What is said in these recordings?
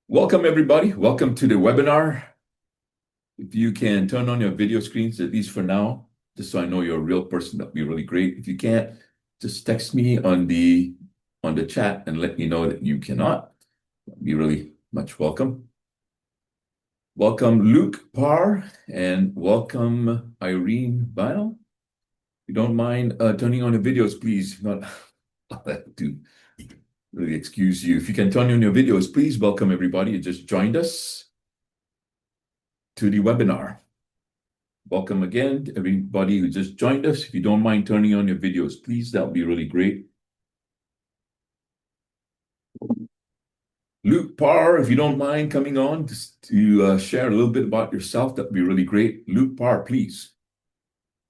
Welcome, everybody. Welcome to the webinar. If you can turn on your video screens, at least for now, just so I know you're a real person, that'd be really great. If you can't, just text me on the chat and let me know that you cannot. That'd be really much welcome. Welcome, Luke Parr, and welcome, Irene Bynum. If you don't mind turning on the videos, please. Not to really excuse you. If you can turn on your videos, please. Welcome, everybody. You just joined us to the webinar. Welcome again to everybody who just joined us. If you don't mind turning on your videos, please, that would be really great. Luke Parr, if you don't mind coming on just to share a little bit about yourself, that would be really great. Luke Parr, please.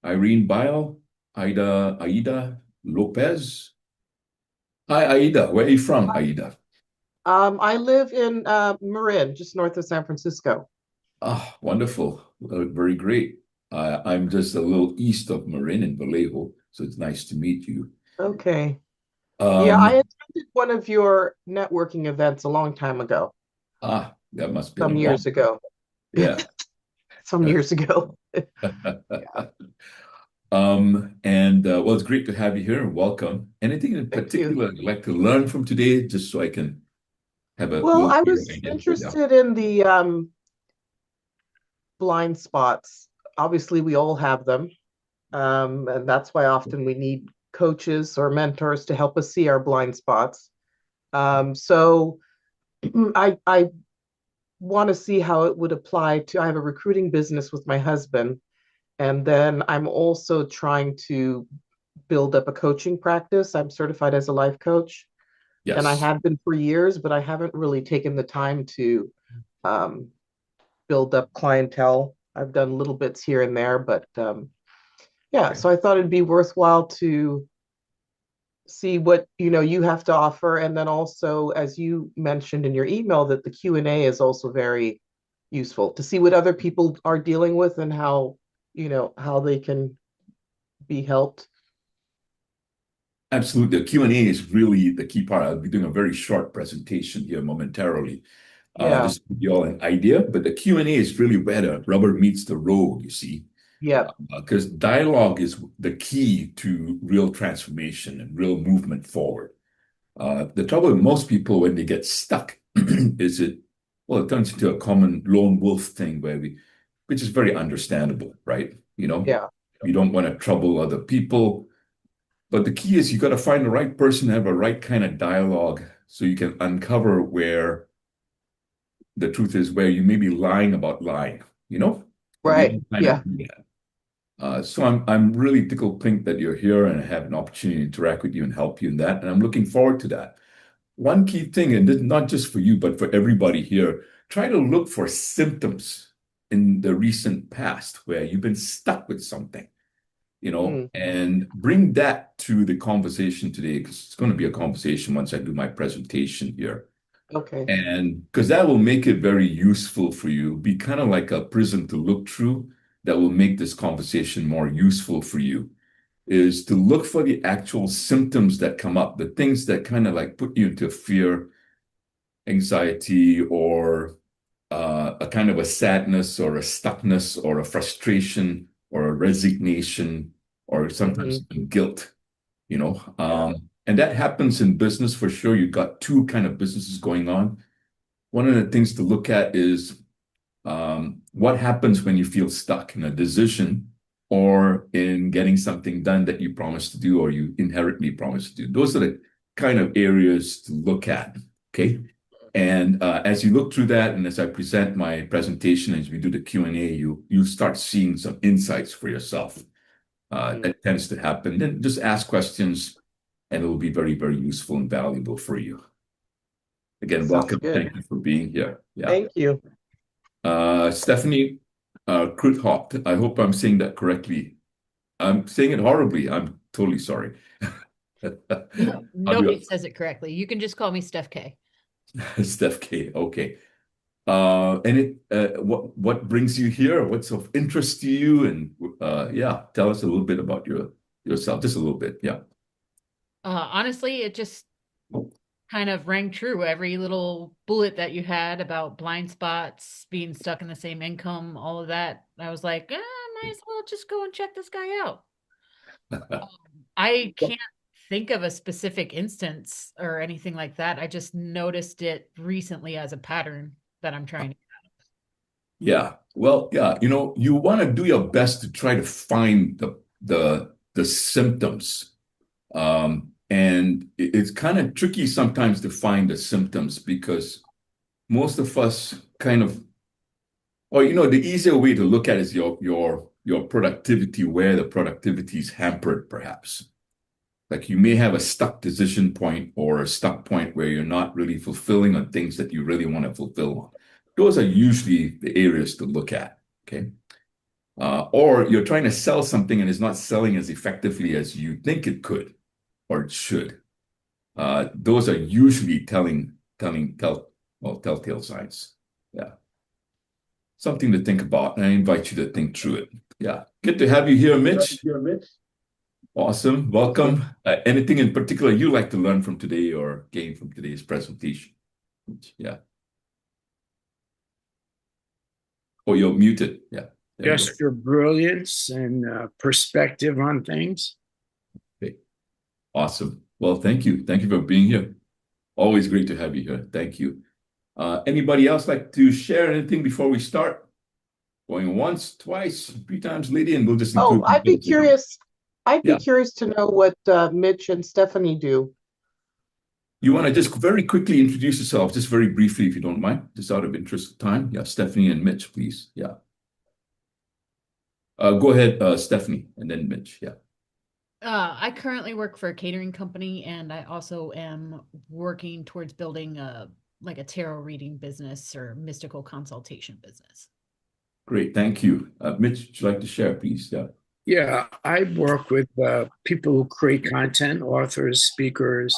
Irene Bile, Aida Lopez. Hi, Aida. Where are you from, Aida? I live in Marin, just north of San Francisco. Ah, wonderful. Very great. I'm just a little east of Marin in Vallejo, so it's nice to meet you. Okay. Yeah, I Um, attended one of your networking events a long time ago, that must have been a some long years time. ago. Yeah. Some years ago. Well, it's great to have you here and welcome. Anything in Thank you. particular you'd like to learn from today, just so I can have a Well, little I better was idea? Yeah. interested in the blind spots. Obviously, we all have them, and that's why often we need coaches or mentors to help us see our blind spots. So I want to see how it would apply to. I have a recruiting business with my husband. And then I'm also trying to build up a coaching practice. I'm certified as a life coach, and I Yes. have been for years, but I haven't really taken the time to um, build up clientele. I've done little bits here and there, but yeah, Okay. so I thought it'd be worthwhile to see what you have to offer, and then also, as you mentioned in your email, that the Q&A is also very useful to see what other people are dealing with and how they can be helped. Absolutely. The Q&A is really the key part. I'll be doing a very short presentation here momentarily, Yeah. just to give you all an idea. But the Q&A is really where the rubber meets the road, you see. Yeah. Because dialogue is the key to real transformation and real movement forward. The trouble with most people when they get stuck is it turns into a common lone wolf thing which is very understandable, right? Yeah. You don't want to trouble other people, but the key is you got to find the right person to have a right kind of dialogue so you can uncover where the truth is, where you may be lying about lying, and we Right. all kind Yeah. of do that. So I'm really tickled pink that you're here and I have an opportunity to interact with you and help you in that, and I'm looking forward to that. One key thing, and this, not just for you, but for everybody here, try to look for symptoms in the recent past where you've been stuck with something, Mm. and bring that to the conversation today, because it's going to be a conversation once I do my presentation here. Okay. And because that will make it very useful for you, be kind of like a prism to look through that will make this conversation more useful for you, is to look for the actual symptoms that come up, the things that kind of like put you into fear, anxiety, or a kind of a sadness or a stuckness or a frustration or a resignation or sometimes Hmm. even guilt, you know. Yeah. And that happens in business for sure. You've got two kind of businesses going on. One of the things to look at is what happens when you feel stuck in a decision or in getting something done that you promised to do or you inherently promised to do. Those are the kind of areas to look at. Okay. And as you look through that, and as I present my presentation, as we do the Q&A, you start seeing some insights for yourself. Hmm. That tends to happen. Then just ask questions, and it will be very, very useful and valuable for you. Again, Sounds welcome. good. Thank you for being here. Yeah. Thank you. Stephanie Kruthopt, I hope I'm saying that correctly. I'm saying it horribly. I'm totally sorry. No, How do nobody says it correctly. You can just call me Steph K. Steph K. Okay. What brings you here? What's of interest to you? And yeah, tell us a little bit about yourself, just a little bit. Yeah. Honestly, it just kind of rang true. Every little bullet that you had about blind spots, being stuck in the same income, all of that. I was like, might as well just go and check this guy out. I can't think of a specific instance or anything like that. I just noticed it recently as a pattern that I'm trying to. Yeah. Well, yeah, you want to do your best to try to find the symptoms. And it's kind of tricky sometimes to find the symptoms because most of us kind of, or the easier way to look at it is your productivity, where the productivity is hampered, perhaps. Like you may have a stuck decision point or a stuck point where you're not really fulfilling on things that you really want to fulfill on. Those are usually the areas to look at. Okay. Or you're trying to sell something and it's not selling as effectively as you think it could or it should. Those are usually telltale signs. Yeah. Something to think about. And I invite you to think through it. Yeah. Good to have you here, Mitch. Awesome. Welcome. Anything in particular you like to learn from today or gain from today's presentation? Yeah. Oh, you're muted. Yeah. Just your brilliance and perspective on things. Okay. Awesome. Well, thank you. Thank you for being here. Always great to have you here. Thank you. Anybody else like to share anything before we start? Going once, twice, 3 times, lady, and we'll just include. I'd be curious. I'd be Yeah. curious to know what Mitch and Stephanie do. You want to just very quickly introduce yourself, just very briefly, if you don't mind, just out of interest of time. Yeah, Stephanie and Mitch, please. Yeah. Go ahead, Stephanie, and then Mitch. Yeah. I currently work for a catering company, and I also am working towards building a tarot reading business or mystical consultation business. Great, thank you. Mitch, would you like to share, please? Yeah. Yeah, I work with people who create content, authors, speakers,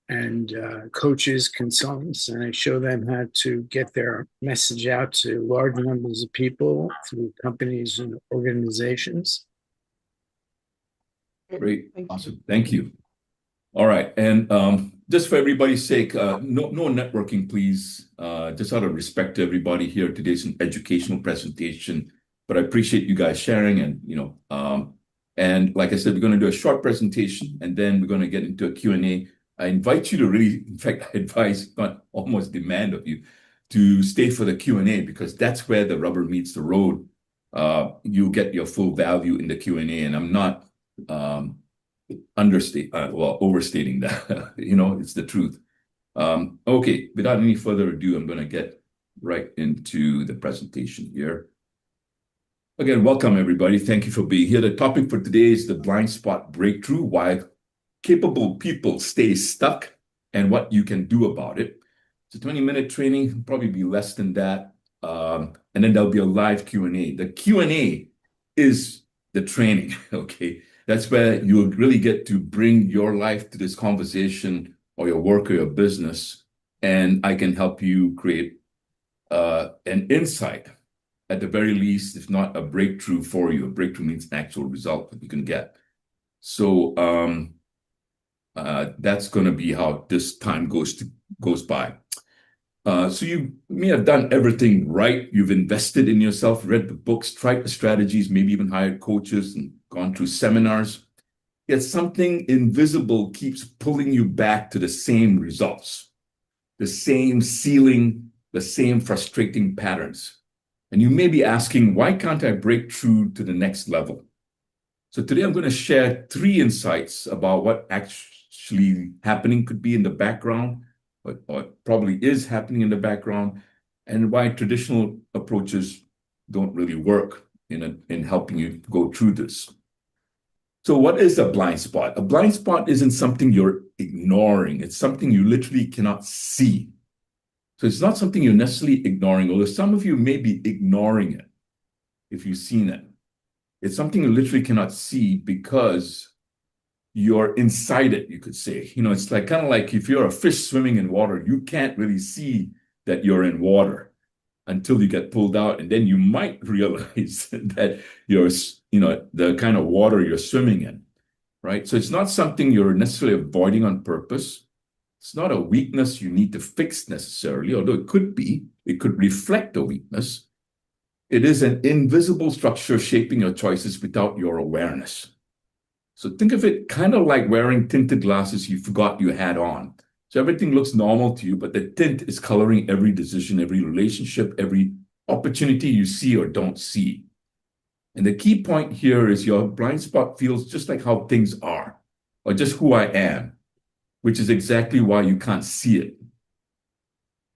and coaches, consultants, and I show them how to get their message out to large numbers of people through companies and organizations. Great, awesome, thank you. All right, and just for everybody's sake, no networking, please. Just out of respect to everybody here, today's an educational presentation, but I appreciate you guys sharing, and like I said, we're going to do a short presentation, and then we're going to get into a Q&A. I invite you to really, in fact, I advise, not almost demand of you, to stay for the Q&A because that's where the rubber meets the road. You get your full value in the Q&A, and I'm not overstating that. It's the truth. Okay, without any further ado, I'm going to get right into the presentation here. Again, welcome everybody. Thank you for being here. The topic for today is the blind spot breakthrough, why capable people stay stuck and what you can do about it. It's a 20-minute training, probably be less than that. And then there'll be a live Q&A. The Q&A is the training, okay? That's where you really get to bring your life to this conversation or your work or your business, and I can help you create an insight, at the very least, if not a breakthrough for you. A breakthrough means an actual result that you can get. So that's going to be how this time goes by. So you may have done everything right. You've invested in yourself, read the books, tried the strategies, maybe even hired coaches and gone through seminars. Yet something invisible keeps pulling you back to the same results, the same ceiling, the same frustrating patterns. And you may be asking, why can't I break through to the next level? So today I'm going to share 3 insights about what actually happening could be in the background, or probably is happening in the background, and why traditional approaches don't really work in helping you go through this. So what is a blind spot? A blind spot isn't something you're ignoring. It's something you literally cannot see. So it's not something you're necessarily ignoring, although some of you may be ignoring it if you've seen it. It's something you literally cannot see because you're inside it, you could say. It's like kind of like if you're a fish swimming in water, you can't really see that you're in water until you get pulled out, and then you might realize that you're, the kind of water you're swimming in. right? So it's not something you're necessarily avoiding on purpose. It's not a weakness you need to fix necessarily, although it could be. It could reflect a weakness. It is an invisible structure shaping your choices without your awareness. So think of it kind of like wearing tinted glasses you forgot you had on. So everything looks normal to you, but the tint is coloring every decision, every relationship, every opportunity you see or don't see. And the key point here is your blind spot feels just like how things are, or just who I am, which is exactly why you can't see it.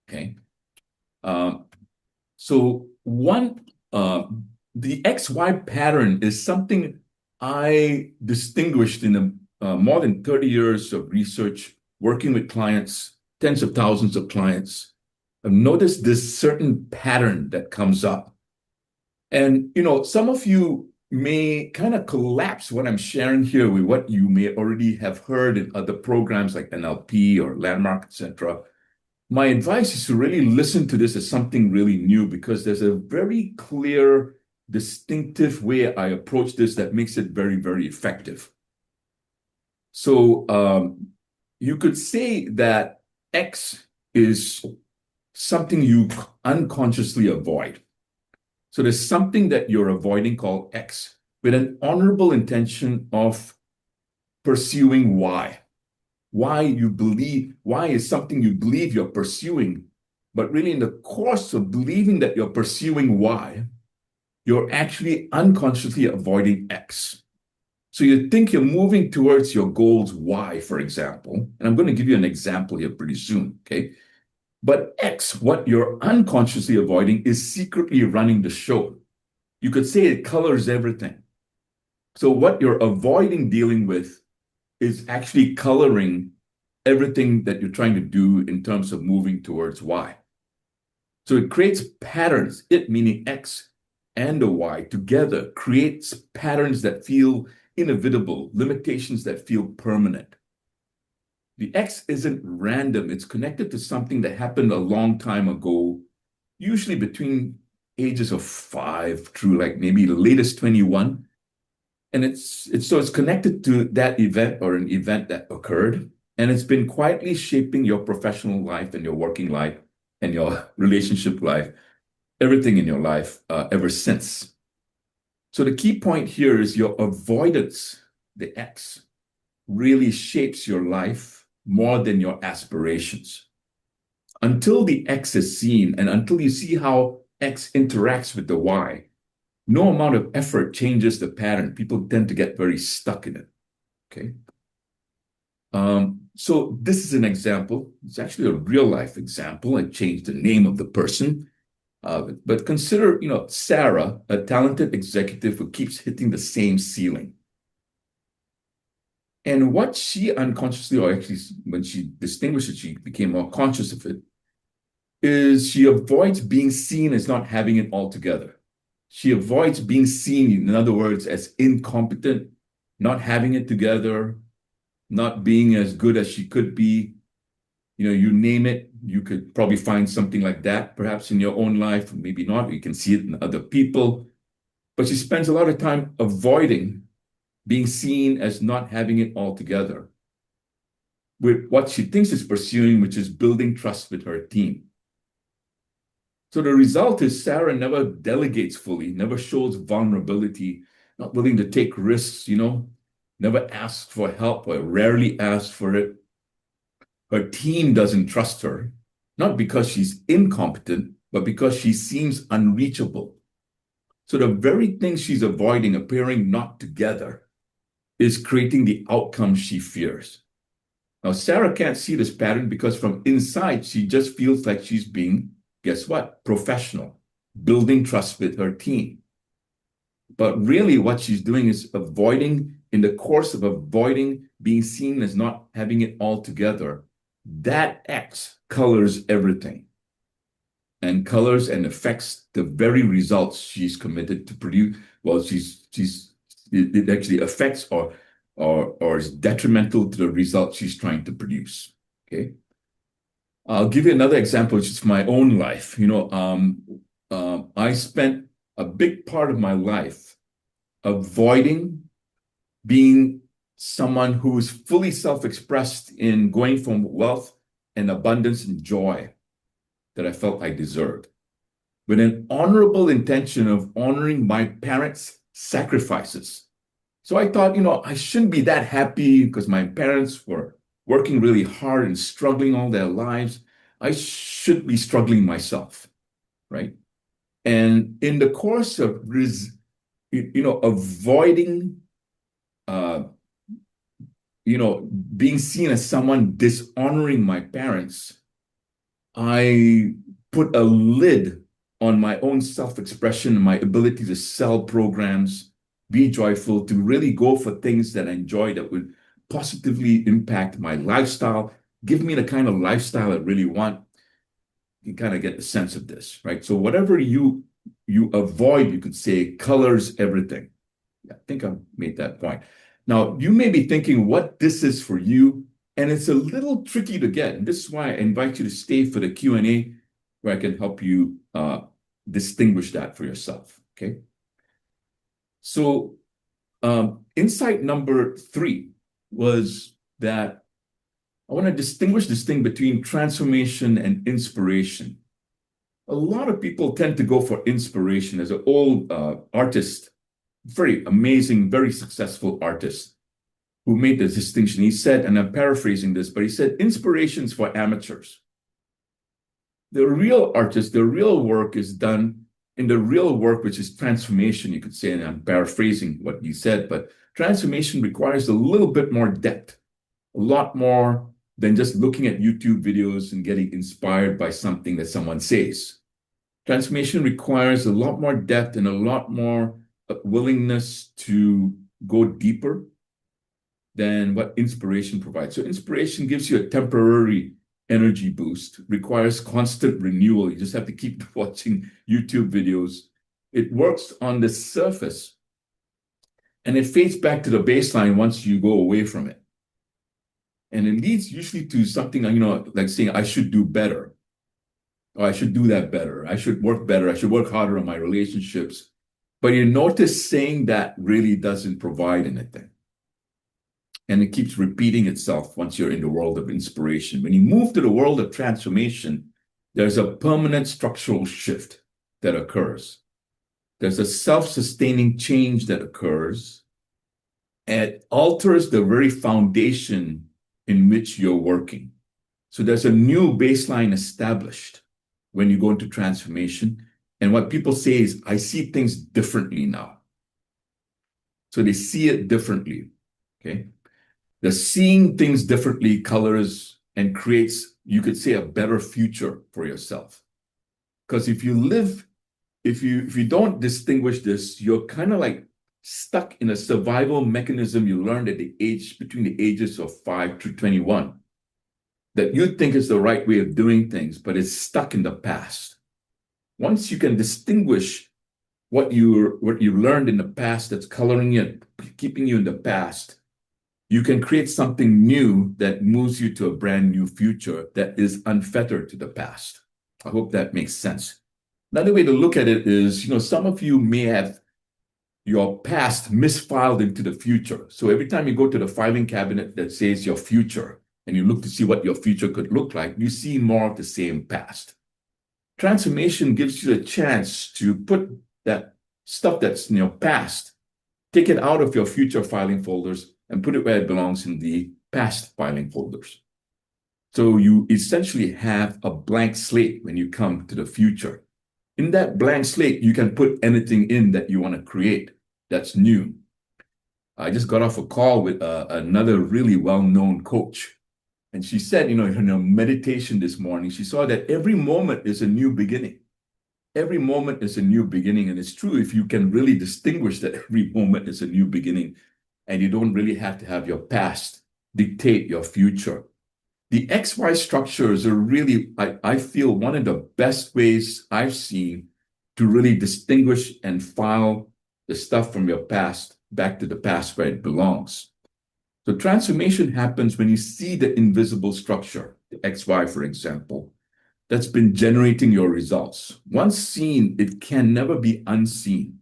Okay. So the XY pattern is something I distinguished in more than 30 years of research, working with clients, tens of thousands of clients. I've noticed this certain pattern that comes up. And, some of you may kind of collapse what I'm sharing here with what you may already have heard in other programs like NLP or Landmark, etc. My advice is to really listen to this as something really new because there's a very clear, distinctive way I approach this that makes it very, very effective. So you could say that X is something you unconsciously avoid. So there's something that you're avoiding called X with an honorable intention of pursuing Y. Why is something you believe you're pursuing, but really in the course of believing that you're pursuing Y, you're actually unconsciously avoiding X. So you think you're moving towards your goals Y, for example, and I'm going to give you an example here pretty soon, okay? But X, what you're unconsciously avoiding, is secretly running the show. You could say it colors everything. So what you're avoiding dealing with is actually coloring everything that you're trying to do in terms of moving towards Y. So it creates patterns, it meaning X and the Y together creates patterns that feel inevitable, limitations that feel permanent. The X isn't random, it's connected to something that happened a long time ago, usually between ages of 5 through like maybe the latest 21. And it's connected to that event or an event that occurred. And it's been quietly shaping your professional life and your working life and your relationship life, everything in your life ever since. So the key point here is your avoidance, the X, really shapes your life more than your aspirations. Until the X is seen and until you see how X interacts with the Y, no amount of effort changes the pattern. People tend to get very stuck in it. Okay. So this is an example. It's actually a real life example. I changed the name of the person. But consider, Sarah, a talented executive who keeps hitting the same ceiling. And what she unconsciously, or actually when she distinguished it, she became more conscious of it, is she avoids being seen as not having it all together. She avoids being seen, in other words, as incompetent, not having it together, not being as good as she could be. You name it, you could probably find something like that, perhaps in your own life, maybe not. You can see it in other people. But she spends a lot of time avoiding being seen as not having it all together with what she thinks is pursuing, which is building trust with her team. So the result is Sarah never delegates fully, never shows vulnerability, not willing to take risks, never asks for help or rarely asks for it. Her team doesn't trust her, not because she's incompetent, but because she seems unreachable. So the very thing she's avoiding, appearing not together, is creating the outcome she fears. Now, Sarah can't see this pattern because from inside, she just feels like she's being, guess what? Professional, building trust with her team. But really what she's doing is avoiding, in the course of avoiding being seen as not having it all together, that X colors everything and colors and affects the very results she's committed to produce. Well, it actually affects or is detrimental to the results she's trying to produce. Okay. I'll give you another example, which is my own life. I spent a big part of my life avoiding being someone who is fully self-expressed in going from wealth and abundance and joy that I felt I deserved, with an honorable intention of honoring my parents' sacrifices. So I thought, I shouldn't be that happy because my parents were working really hard and struggling all their lives. I should be struggling myself, right? And in the course of, avoiding, uh, being seen as someone dishonoring my parents, I put a lid on my own self-expression and my ability to sell programs, be joyful, to really go for things that I enjoy that would positively impact my lifestyle, give me the kind of lifestyle I really want. You kind of get the sense of this, right? So whatever you avoid, you could say, colors everything. I think I made that point. Now, you may be thinking what this is for you, and it's a little tricky to get. And this is why I invite you to stay for the Q&A, where I can help you distinguish that for yourself, okay? So insight number 3 was that I want to distinguish this thing between transformation and inspiration. A lot of people tend to go for inspiration. As an old artist, very amazing, very successful artist, who made the distinction. He said, and I'm paraphrasing this, but he said, inspiration's for amateurs. The real artist, the real work is done in the real work, which is transformation, you could say, and I'm paraphrasing what he said, but transformation requires a little bit more depth, a lot more than just looking at YouTube videos and getting inspired by something that someone says. Transformation requires a lot more depth and a lot more willingness to go deeper than what inspiration provides. So inspiration gives you a temporary energy boost, requires constant renewal. You just have to keep watching YouTube videos. It works on the surface and it fades back to the baseline once you go away from it. And it leads usually to something, like saying, I should do better. Or I should do that better. I should work better. I should work harder on my relationships. But you notice saying that really doesn't provide anything. And it keeps repeating itself once you're in the world of inspiration. When you move to the world of transformation, there's a permanent structural shift that occurs. There's a self-sustaining change that occurs. And it alters the very foundation in which you're working. So there's a new baseline established when you go into transformation. And what people say is, I see things differently now. So they see it differently, okay? The seeing things differently colors and creates, you could say, a better future for yourself. Because if you don't distinguish this, you're kind of like stuck in a survival mechanism you learned at between the ages of 5 to 21 that you think is the right way of doing things, but it's stuck in the past. Once you can distinguish what you learned in the past that's coloring you, keeping you in the past, you can create something new that moves you to a brand new future that is unfettered to the past. I hope that makes sense. Another way to look at it is, some of you may have your past misfiled into the future. So every time you go to the filing cabinet that says your future, and you look to see what your future could look like, you see more of the same past. Transformation gives you a chance to put that stuff that's in your past, take it out of your future filing folders and put it where it belongs in the past filing folders. So you essentially have a blank slate when you come to the future. In that blank slate, you can put anything in that you want to create that's new. I just got off a call with another really well-known coach. And she said, in her meditation this morning, she saw that every moment is a new beginning. Every moment is a new beginning. And it's true if you can really distinguish that every moment is a new beginning and you don't really have to have your past dictate your future. The XY structures are really, I feel, one of the best ways I've seen to really distinguish and file the stuff from your past back to the past where it belongs. So transformation happens when you see the invisible structure, the XY, for example, that's been generating your results. Once seen, it can never be unseen.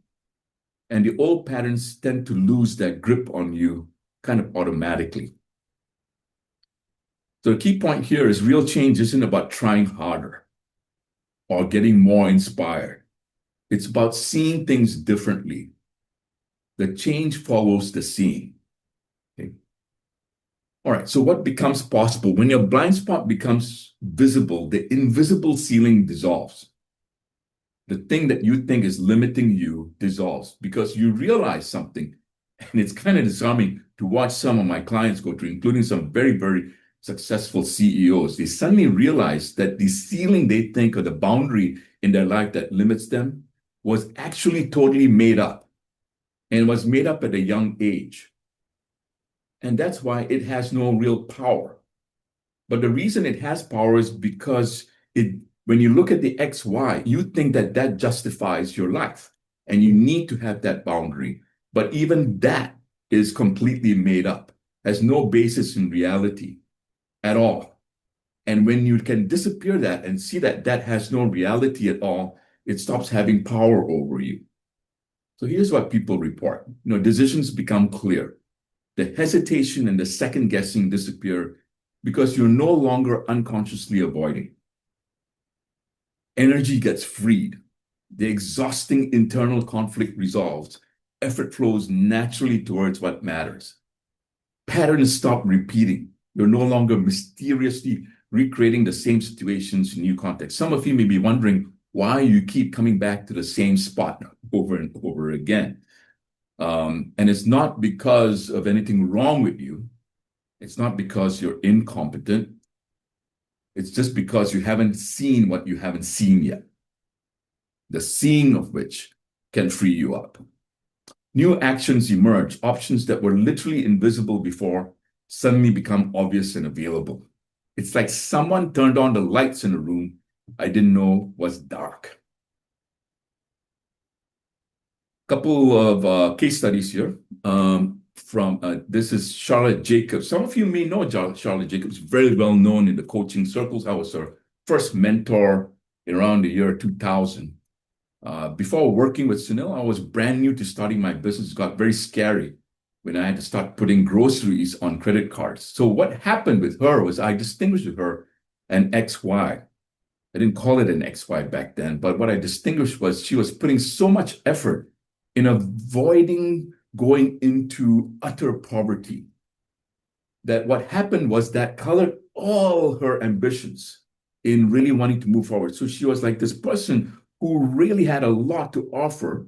And the old patterns tend to lose their grip on you kind of automatically. So the key point here is real change isn't about trying harder or getting more inspired. It's about seeing things differently. The change follows the seeing. Okay. All right, so what becomes possible? When your blind spot becomes visible, the invisible ceiling dissolves. The thing that you think is limiting you dissolves because you realize something. And it's kind of disarming to watch some of my clients go through, including some very, very successful CEOs. They suddenly realize that the ceiling they think or the boundary in their life that limits them was actually totally made up and was made up at a young age. And that's why it has no real power. But the reason it has power is because when you look at the XY, you think that that justifies your life and you need to have that boundary. But even that is completely made up, has no basis in reality at all. And when you can disappear that and see that that has no reality at all, it stops having power over you. So here's what people report. Decisions become clear. The hesitation and the second guessing disappear because you're no longer unconsciously avoiding. Energy gets freed. The exhausting internal conflict resolves. Effort flows naturally towards what matters. Patterns stop repeating. You're no longer mysteriously recreating the same situations in new contexts. Some of you may be wondering why you keep coming back to the same spot over and over again. And it's not because of anything wrong with you. It's not because you're incompetent. It's just because you haven't seen what you haven't seen yet. The seeing of which can free you up. New actions emerge. Options that were literally invisible before suddenly become obvious and available. It's like someone turned on the lights in a room I didn't know was dark. Couple of case studies here. This is Charlotte Jacobs. Some of you may know Charlotte Jacobs, very well known in the coaching circles. I was her first mentor around the year 2000. Before working with Sunil, I was brand new to starting my business. It got very scary when I had to start putting groceries on credit cards. So what happened with her was I distinguished with her an XY. I didn't call it an XY back then, but what I distinguished was she was putting so much effort in avoiding going into utter poverty that what happened was that colored all her ambitions in really wanting to move forward. So she was like this person who really had a lot to offer,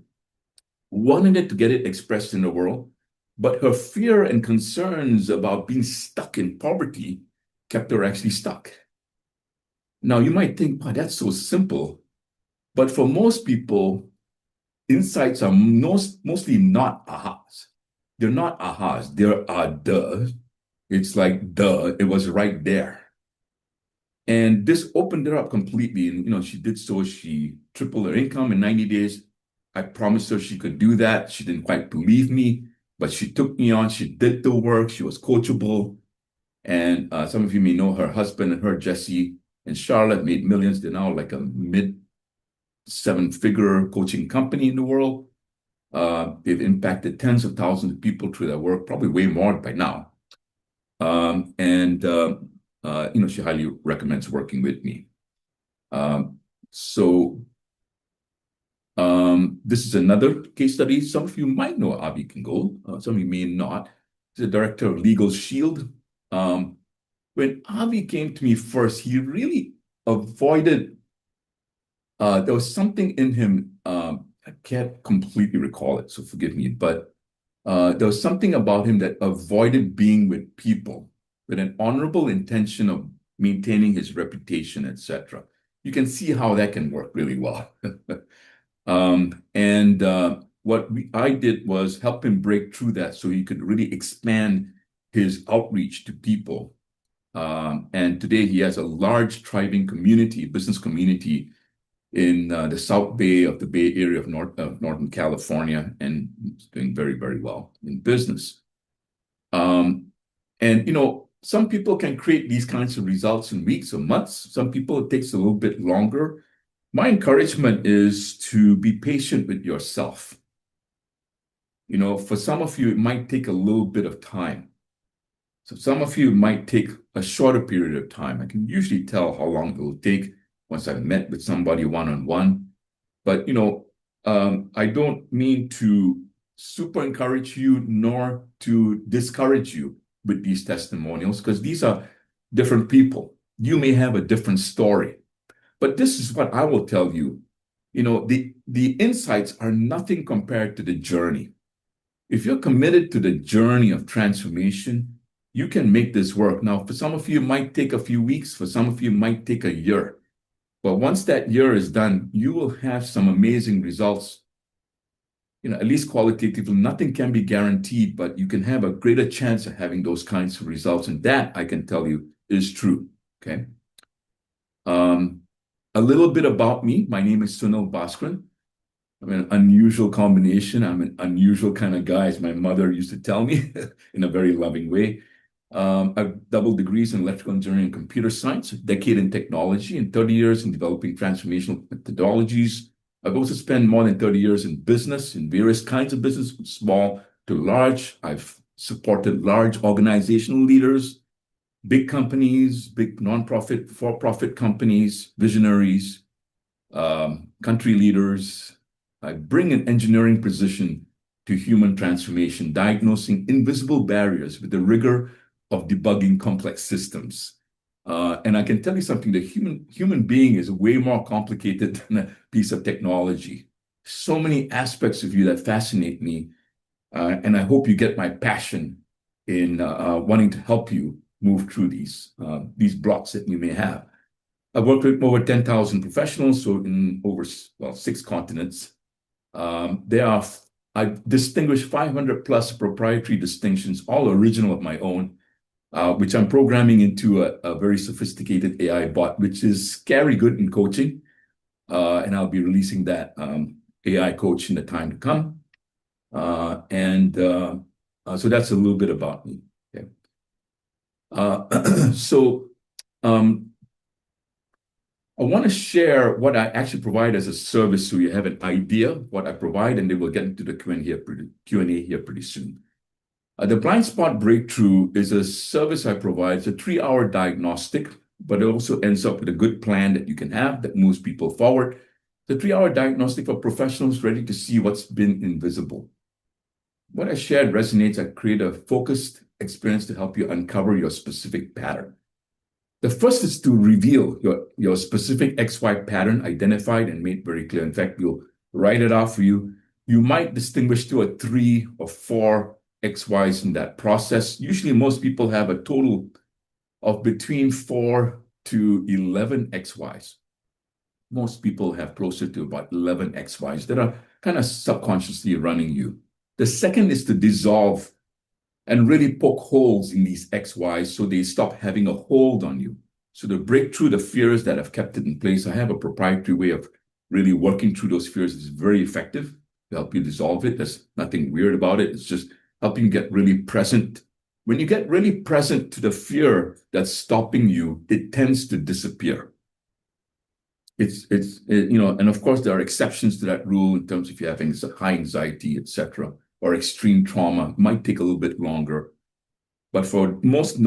wanted it to get it expressed in the world, but her fear and concerns about being stuck in poverty kept her actually stuck. Now, you might think, wow, that's so simple. But for most people, insights are mostly not ahas. They're not ahas. They're duh. It's like, duh, it was right there. And this opened her up completely. And, she did so. She tripled her income in 90 days. I promised her she could do that. She didn't quite believe me, but she took me on. She did the work. She was coachable. And some of you may know her husband and her, Jesse and Charlotte, made millions. They're now like a mid-7-figure coaching company in the world. They've impacted tens of thousands of people through their work, probably way more by now. She highly recommends working with me. This is another case study. Some of you might know Avi Kingold. Some of you may not. He's the director of Legal Shield. When Avi came to me first, he really avoided, there was something in him, I can't completely recall it, so forgive me, but there was something about him that avoided being with people with an honorable intention of maintaining his reputation, etc. You can see how that can work really well. What I did was help him break through that so he could really expand his outreach to people. And today he has a large, thriving community, business community in the South Bay of the Bay Area of Northern California, and he's doing very, very well in business. Some people can create these kinds of results in weeks or months. Some people, it takes a little bit longer. My encouragement is to be patient with yourself. For some of you, it might take a little bit of time. So some of you might take a shorter period of time. I can usually tell how long it will take once I've met with somebody one-on-one. But, I don't mean to super encourage you nor to discourage you with these testimonials, because these are different people. You may have a different story. But this is what I will tell you. The insights are nothing compared to the journey. If you're committed to the journey of transformation, you can make this work. Now, for some of you, it might take a few weeks. For some of you, it might take a year. But once that year is done, you will have some amazing results. At least qualitatively, nothing can be guaranteed, but you can have a greater chance of having those kinds of results. And that, I can tell you, is true. Okay. A little bit about me. My name is Sunil Bhaskaran. I'm an unusual combination. I'm an unusual kind of guy, as my mother used to tell me in a very loving way. I've double degrees in electrical engineering and computer science, a decade in technology, and 30 years in developing transformational methodologies. I've also spent more than 30 years in business, in various kinds of business, from small to large. I've supported large organizational leaders, big companies, big nonprofit, for-profit companies, visionaries, country leaders. I bring an engineering precision to human transformation, diagnosing invisible barriers with the rigor of debugging complex systems. And I can tell you something, the human being is way more complicated than a piece of technology. So many aspects of you that fascinate me. And I hope you get my passion in wanting to help you move through these blocks that you may have. I've worked with over 10,000 professionals, so in over 6 continents. I've distinguished 500 plus proprietary distinctions, all original of my own, which I'm programming into a very sophisticated AI bot, which is scary good in coaching. And I'll be releasing that AI coach in the time to come. So that's a little bit about me. Okay. I want to share what I actually provide as a service so you have an idea of what I provide, and then we'll get into the Q&A here pretty soon. The blind spot breakthrough is a service I provide. It's a 3-hour diagnostic, but it also ends up with a good plan that you can have that moves people forward. The 3-hour diagnostic for professionals ready to see what's been invisible. What I shared resonates. I create a focused experience to help you uncover your specific pattern. The first is to reveal your specific XY pattern, identified and made very clear. In fact, we'll write it out for you. You might distinguish 2 or 3 or 4 XYs in that process. Usually, most people have a total of between 4 to 11 XYs. Most people have closer to about 11 XYs that are kind of subconsciously running you. The second is to dissolve and really poke holes in these XYs so they stop having a hold on you. So to break through the fears that have kept it in place, I have a proprietary way of really working through those fears. It's very effective to help you dissolve it. There's nothing weird about it. It's just helping you get really present. When you get really present to the fear that's stopping you, it tends to disappear. And of course, there are exceptions to that rule in terms of if you're having high anxiety, etc., or extreme trauma. It might take a little bit longer. But for most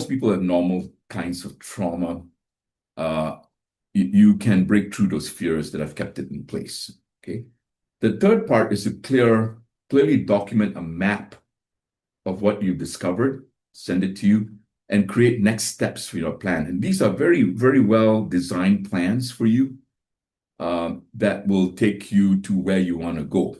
people with normal kinds of trauma, you can break through those fears that have kept it in place. Okay. The third part is to clearly document a map of what you've discovered, send it to you, and create next steps for your plan. And these are very, very well designed plans for you that will take you to where you want to go.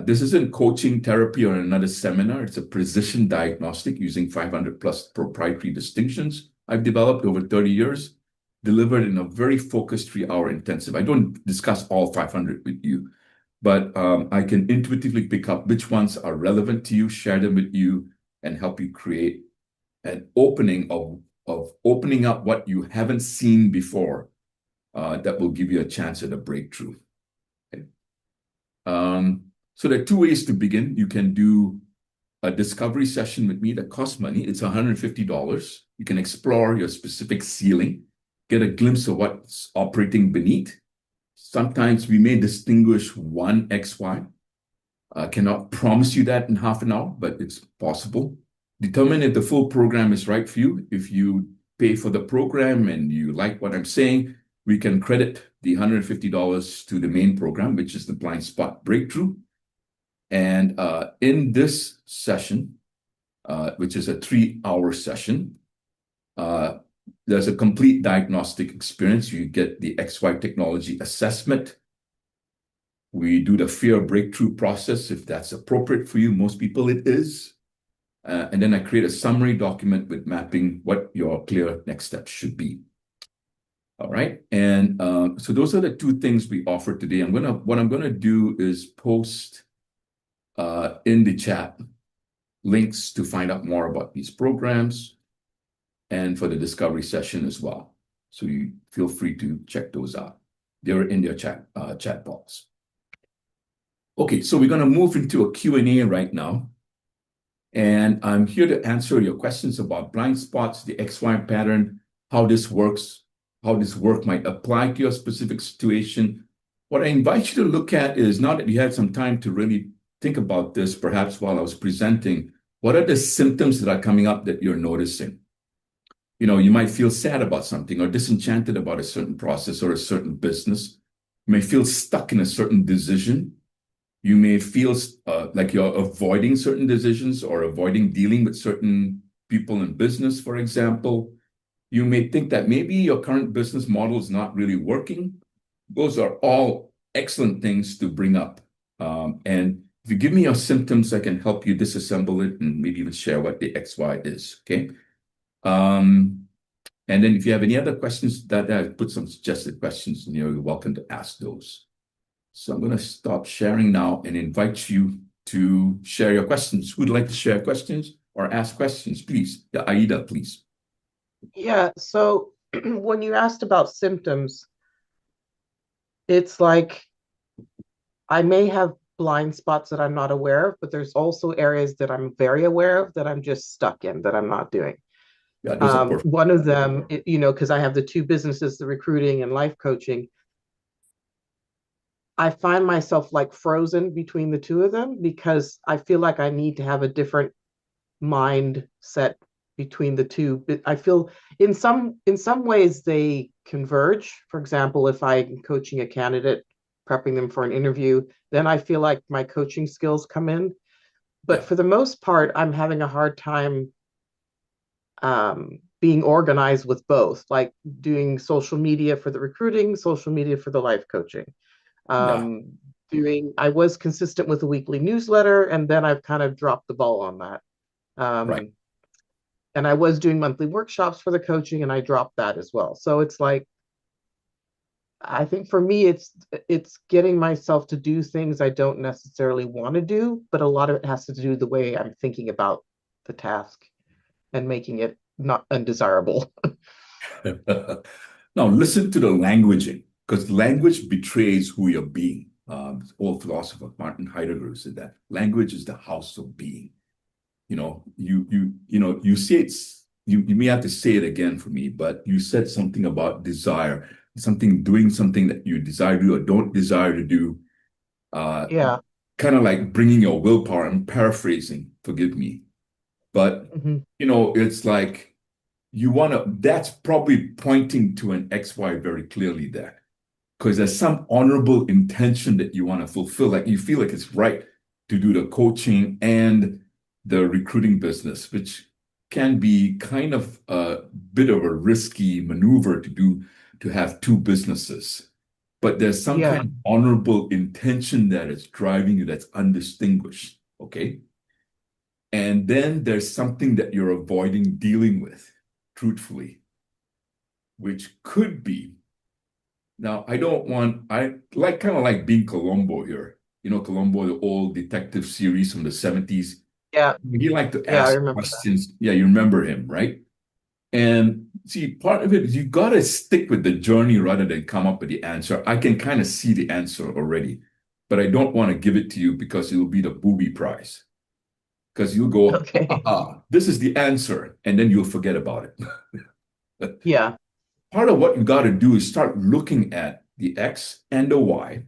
This isn't coaching, therapy, or another seminar. It's a precision diagnostic using 500 plus proprietary distinctions I've developed over 30 years, delivered in a very focused 3-hour intensive. I don't discuss all 500 with you, but I can intuitively pick up which ones are relevant to you, share them with you, and help you create an opening of opening up what you haven't seen before that will give you a chance at a breakthrough. Okay. So there are 2 ways to begin. You can do a discovery session with me that costs money. It's $150. You can explore your specific ceiling, get a glimpse of what's operating beneath. Sometimes we may distinguish one XY. I cannot promise you that in half an hour, but it's possible. Determine if the full program is right for you. If you pay for the program and you like what I'm saying, we can credit the $150 to the main program, which is the blind spot breakthrough. And in this session, which is a 3-hour session, there's a complete diagnostic experience. You get the XY technology assessment. We do the fear breakthrough process if that's appropriate for you. Most people it is. And then I create a summary document with mapping what your clear next steps should be. All right. And so those are the two things we offer today. What I'm gonna do is post in the chat links to find out more about these programs and for the discovery session as well. So you feel free to check those out. They're in their chat box. Okay, so we're going to move into a Q&A right now. And I'm here to answer your questions about blind spots, the XY pattern, how this works, how this work might apply to your specific situation. What I invite you to look at is, now that you had some time to really think about this, perhaps while I was presenting, what are the symptoms that are coming up that you're noticing? You know, you might feel sad about something or disenchanted about a certain process or a certain business. You may feel stuck in a certain decision. You may feel like you're avoiding certain decisions or avoiding dealing with certain people in business, for example. You may think that maybe your current business model is not really working. Those are all excellent things to bring up. And if you give me your symptoms, I can help you disassemble it and maybe even share what the XY is, okay? And then if you have any other questions, that I put some suggested questions, and you're welcome to ask those. So I'm going to stop sharing now and invite you to share your questions. Who'd like to share questions or ask questions, please? Yeah, Aida, please. Yeah, so when you asked about symptoms, it's like I may have blind spots that I'm not aware of, but there's also areas that I'm very aware of that I'm just stuck in, that I'm not doing. Yeah, those are perfect. One of them, you know, because I have the two businesses, the recruiting and life coaching, I find myself like frozen between the two of them because I feel like I need to have a different mindset between the two. But I feel in some ways they converge. For example, if I'm coaching a candidate, prepping them for an interview, then I feel like my coaching skills come in. But for the most part, I'm having a hard time being organized with both, like doing social media for the recruiting, social media for the life coaching. I was consistent with the weekly newsletter, and then I've kind of dropped the ball on that. Right. And I was doing monthly workshops for the coaching, and I dropped that as well. So it's like, I think for me, it's getting myself to do things I don't necessarily want to do, but a lot of it has to do the way I'm thinking about the task and making it not undesirable. Now, listen to the languaging, because language betrays who you're being. Old philosopher Martin Heidegger said that language is the house of being. You know, you say it's, you may have to say it again for me, but you said something about desire, doing something that you desire to do or don't desire to do. Yeah. Kind of like bringing your willpower. I'm paraphrasing, forgive me. But, you know, it's like that's probably pointing to an XY very clearly there. Because there's some honorable intention that you want to fulfill. Like you feel like it's right to do the coaching and the recruiting business, which can be kind of a bit of a risky maneuver to have two businesses. But there's some kind of honorable intention that is driving you that's undistinguished, okay? And then there's something that you're avoiding dealing with, truthfully, which could be, now I like kind of like being Columbo here. You know, Columbo, the old detective series from the 70s. Yeah. He liked to I ask remember questions. That. Yeah, you remember him, right? And see, part of it is you got to stick with the journey rather than come up with the answer. I can kind of see the answer already, but I don't want to give it to you because it'll be the booby prize. Because you'll go, okay. This is the answer, and then you'll forget about it. Yeah. Part of what you got to do is start looking at the X and the Y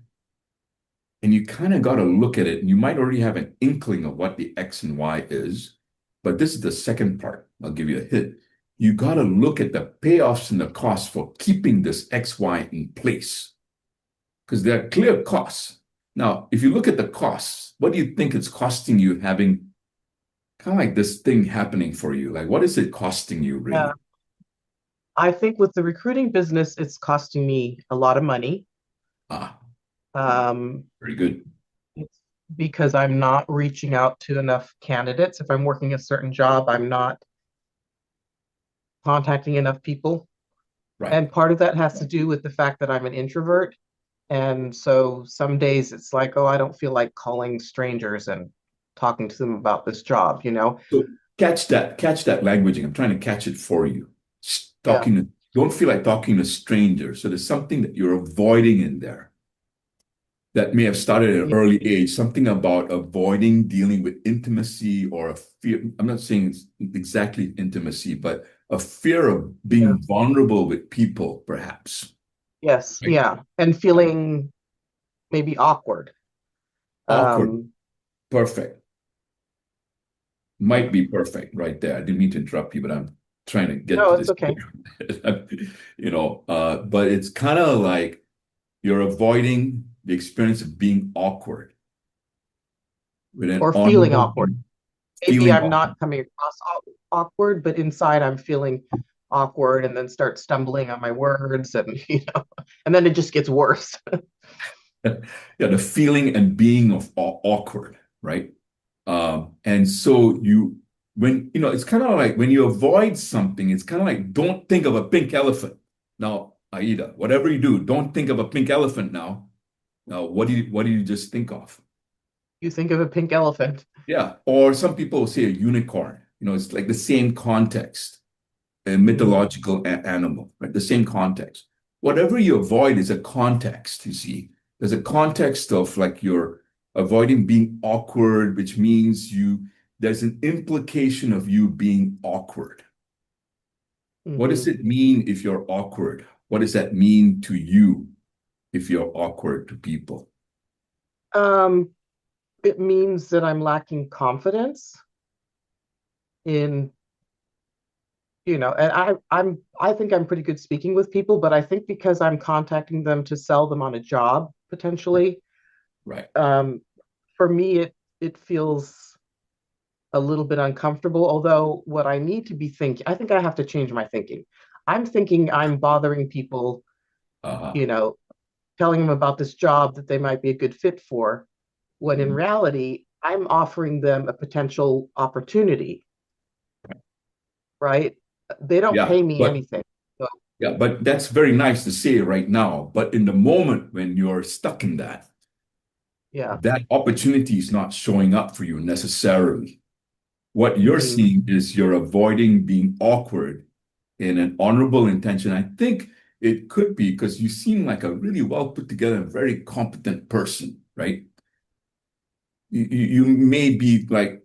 and you kind of got to look at it. And you might already have an inkling of what the X and Y is, but this is the second part. I'll give you a hint. You got to look at the payoffs and the costs for keeping this X, Y in place, because there are clear costs. Now, if you look at the costs, what do you think it's costing you having kind of like this thing happening for you? Like, what is it costing you really? Yeah. I think with the recruiting business, it's costing me a lot of money. Ah, Um, very good. it's because I'm not reaching out to enough candidates. If I'm working a certain job, I'm not contacting enough people. Right. And part of that has to do with the fact that I'm an introvert. And so some days it's like, oh, I don't feel like calling strangers and talking to them about this job, you know? So catch that languaging. I'm trying to catch it for you. Yeah. Don't feel like talking to strangers. So there's something that you're avoiding in there that may have started at an Yeah. early age, something about avoiding dealing with intimacy or a fear. I'm not saying it's exactly intimacy, but a fear of Yeah. being vulnerable with people, perhaps. Yes. Right? Yeah. And feeling maybe awkward. Awkward. Um, Perfect. Might be perfect right there. I didn't mean to interrupt you, but I'm trying to get no, to it's this. okay. But it's kind of like you're avoiding the experience of being awkward with an Or feeling honorable awkward. Maybe feeling I'm awkward. not coming across awkward, but inside I'm feeling awkward and then start stumbling on my words and and then it just gets worse. Yeah, the feeling and being of awkward, right? And so it's kind of like when you avoid something, it's kind of like don't think of a pink elephant. Now, Aida, whatever you do, don't think of a pink elephant now. Now, what do you just think of? You think of a pink elephant. Yeah. Or some people will say a unicorn. It's like the same context, a Mhm. mythological animal, right? The same context. Whatever you avoid is a context, you see. There's a context of like you're avoiding being awkward, which means there's an implication of you being awkward. What does Mhm. it mean if you're awkward? What does that mean to you if you're awkward to people? Um, it means that I'm lacking confidence in, and I think I'm pretty good speaking with people, but I think because I'm contacting them to sell them on a job potentially, Right. um, for me it feels a little bit uncomfortable. Although what I need to be thinking, I think I have to change my thinking. I'm thinking I'm bothering people, Uh-huh. you know, telling them about this job that they might be a good fit for, when in reality, I'm offering them a potential opportunity, right? They don't Yeah, pay me but anything. So, that's very nice to say right now. But in the moment when you're stuck in yeah. that opportunity is not showing up for you necessarily. What you're Mhm. seeing is you're avoiding being awkward in an honorable intention. I think it could be because you seem like a really well put together, very competent person, right? You may be like,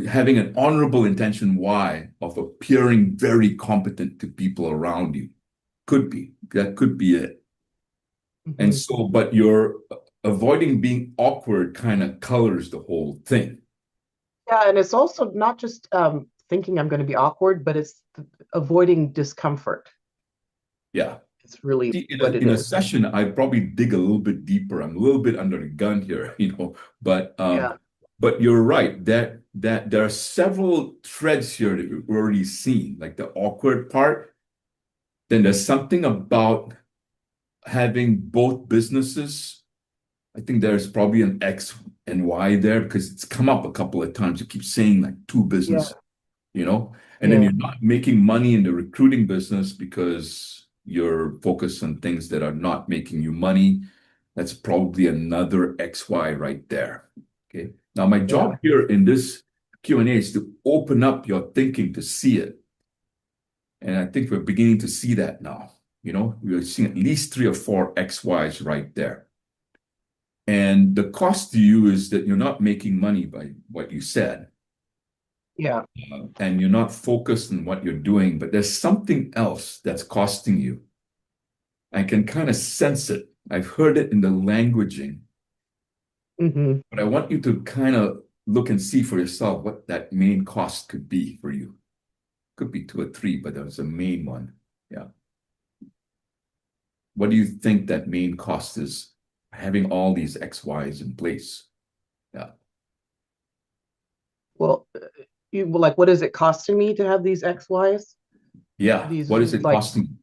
having an honorable intention. Why? Of appearing very competent to people around you. Could be. That could be it. And Mhm. so, but you're avoiding being awkward kind of colors the whole thing. Yeah, and it's also not just thinking I'm going to be awkward, but it's avoiding discomfort. Yeah. It's really See, what it in a is. session, I probably dig a little bit deeper. I'm a little bit under the gun here, but Yeah, you're right that there are several threads here that we've already seen, like the awkward part. Then there's something about having both businesses. I think there's probably an X and Y there because it's come up a couple of times. You keep saying like two yeah, businesses, and then yeah, you're not making money in the recruiting business because you're focused on things that are not making you money. That's probably another XY right there. Okay. Now, my yeah, job here in this Q&A is to open up your thinking to see it. And I think we're beginning to see that now. We're seeing at least three or four XYs right there. And the cost to you is that you're not making money by what you said. yeah. And you're not focused on what you're doing, but there's something else that's costing you. I can kind of sense it. I've heard it in the languaging, Hmm. but I want you to kind of look and see for yourself what that main cost could be for you. Could be two or three, but there's a main one. Yeah. What do you think that main cost is having all these X, Y's in place? Yeah. Well, like, what is it costing me to have these XYs? Yeah. These What is it like, costing?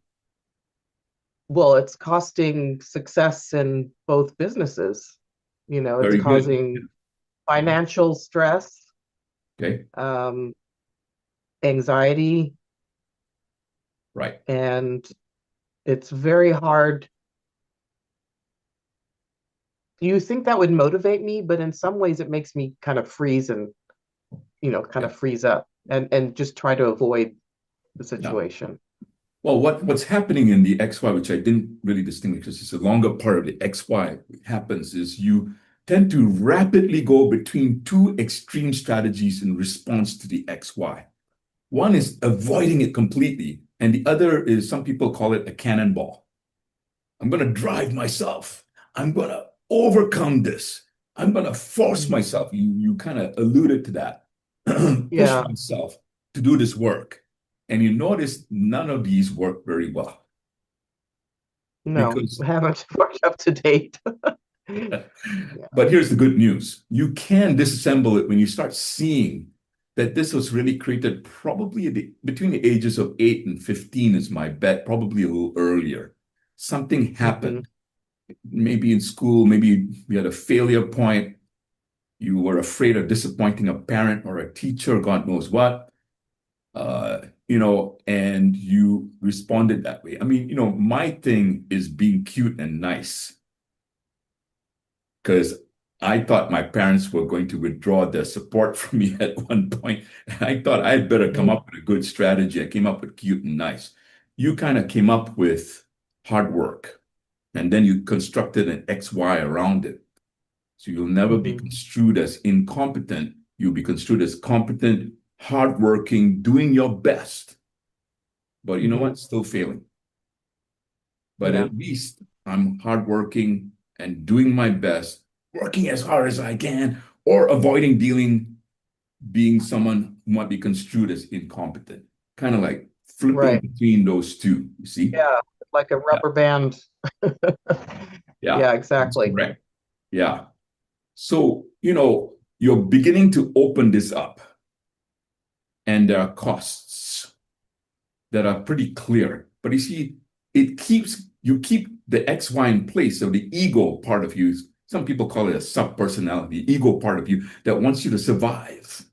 well, it's costing success in both businesses. It's Very good. causing financial stress, Okay. um, anxiety, Right. and it's very hard. You think that would motivate me, but in some ways it makes me kind of freeze and, kind Yeah. of freeze up and just try to avoid the Yeah. situation. Well, what's happening in the XY, which I didn't really distinguish because it's a longer part of the XY, happens is you tend to rapidly go between two extreme strategies in response to the XY. One is avoiding it completely, and the other is some people call it a cannonball. I'm going to drive myself. I'm going to overcome this. I'm going to force Mhm. myself. You kind of alluded to that. Push Yeah, myself to do this work. And you notice none of these work very well no, because, haven't worked up to date. Yeah. but here's the good news. You can disassemble it when you start seeing that this was really created probably between the ages of 8 and 15 is my bet, probably a little earlier. Something Hmm. happened maybe in school, maybe you had a failure point, you were afraid of disappointing a parent or a teacher, God knows what, and you responded that way. I mean, my thing is being cute and nice because I thought my parents were going to withdraw their support from me at one point. And I thought I'd better come Hmm. up with a good strategy. I came up with cute and nice. You kind of came up with hard work, and then you constructed an XY around it. So you'll never be Hmm. construed as incompetent. You'll be construed as competent, hardworking, doing your best. But you know Hmm. what? Still failing. But Yeah, at least I'm hardworking and doing my best, working as hard as I can, or avoiding being someone who might be construed as incompetent. Kind of like flipping right. between those two, you see? Yeah, like a Yeah, rubber band. yeah, Yeah, that's exactly. correct. Yeah. So, you're beginning to open this up, and there are costs that are pretty clear. But you see, you keep the XY in place. So the ego part of you, some people call it a sub-personality, the ego part of you that wants you to survive.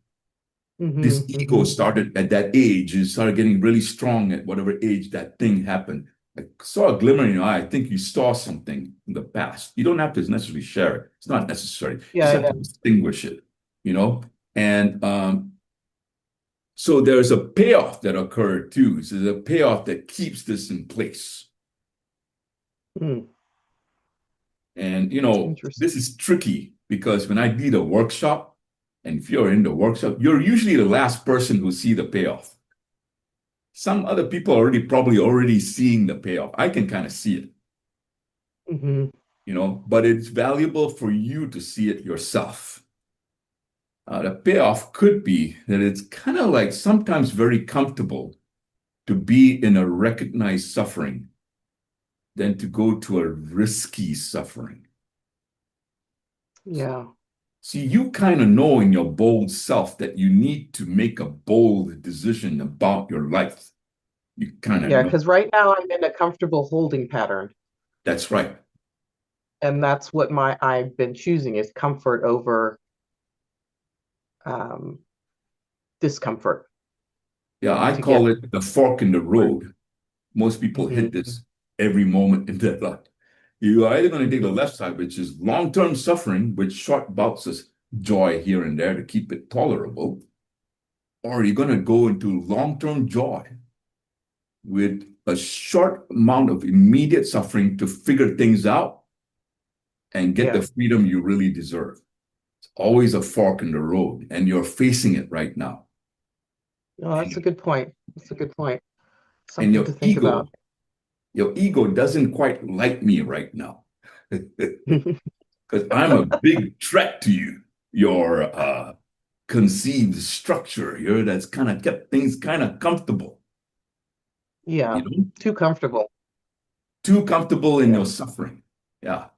Hmm. This ego Hmm. started at that age. It started getting really strong at whatever age that thing happened. I saw a glimmer in your eye. I think you saw something in the past. You don't have to necessarily share it. It's not necessary. You just Yeah, have yeah. to distinguish it, And so there's a payoff that occurred too. So there's a payoff that keeps this in place. Hmm. And Interesting. this is tricky because when I lead a workshop, and if you're in the workshop, you're usually the last person who see the payoff. Some other people are probably already seeing the payoff. I can kind of see it, Hmm. but it's valuable for you to see it yourself. The payoff could be that it's kind of like sometimes very comfortable to be in a recognized suffering than to go to a risky suffering. Yeah. See, you kind of know in your bold self that you need to make a bold decision about your life. You kind of Yeah, know. because right now I'm in a comfortable holding pattern, That's right. and that's what my I've been choosing is comfort over um, discomfort Yeah, I to call get it the fork in the where. road. Most people hit Hmm. this every moment in their life. You are either going to take the Hmm. left side, which is long-term suffering with short bouts of joy here and there to keep it tolerable, or you're going to go into long-term joy with a short amount of immediate suffering to figure things out and get the Yeah. freedom you really deserve. It's always a fork in the road, and you're facing it right now. No, And, that's a good point. That's a good point. and Something your to think about. ego, your ego doesn't quite like me right now. Because I'm a big threat to you. Your conceived structure, that's kind of kept things kind of comfortable, Yeah, you know, too comfortable. too comfortable in Yeah. your suffering. Yeah.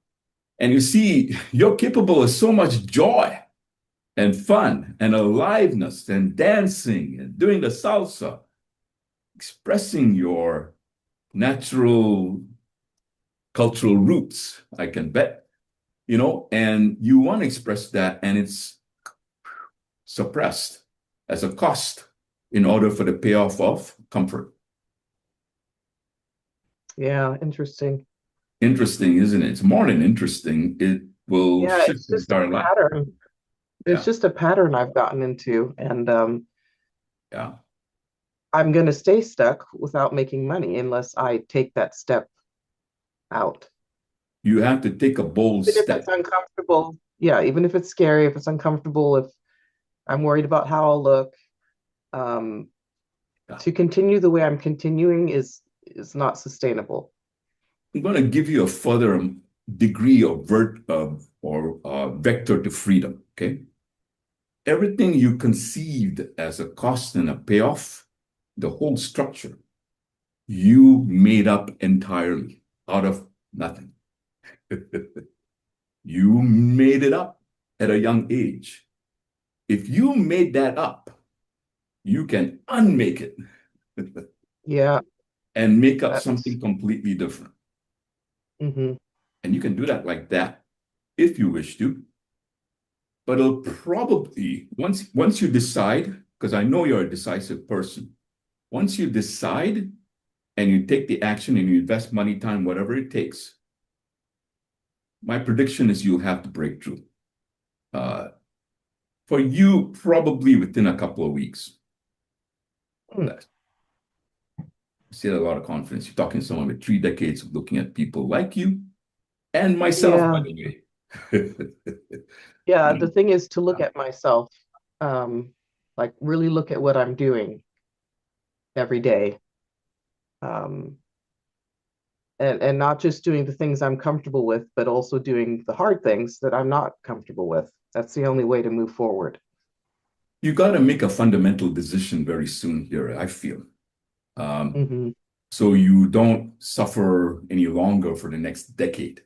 And you see, you're capable of so much joy and fun and aliveness and dancing and doing the salsa, expressing your natural cultural roots, I can bet, and you want to express that, and it's suppressed as a cost in order for the payoff of comfort. Yeah, interesting. Interesting, isn't it? It's more than interesting. It will Yeah, shift it's the just a entire life. pattern. It's Yeah, just a pattern I've gotten into, and yeah. I'm going to stay stuck without making money unless I take that step out. You have to take a bold Even if it's step. uncomfortable, yeah, even if it's scary, if it's uncomfortable, if I'm worried about how I'll look, um, Yeah. to continue the way I'm continuing is not sustainable. I'm going to give you a further degree of vector to freedom. Okay, everything you conceived as a cost and a payoff, the whole structure, you made up entirely out of nothing. You made it up at a young age. If you made that up, you can unmake it Yeah, and make up that's something completely different. mhm. And you can do that like that if you wish to. But it'll probably, once you decide, because I know you're a decisive person, once you decide and you take the action and you invest money, time, whatever it takes, my prediction is you'll have to break through. Uh, for you, probably within a couple of weeks. Hmm. I see a lot of confidence. You're talking to someone with 3 decades of looking at people like you and myself, by Yeah, the way. yeah. You The know, thing is to look at myself, um, like really look at what I'm doing every day, um, and not just doing the things I'm comfortable with, but also doing the hard things that I'm not comfortable with. That's the only way to move forward. you got to make a fundamental decision very soon here, I feel. Um, Hmm. so you don't suffer any longer for the next decade,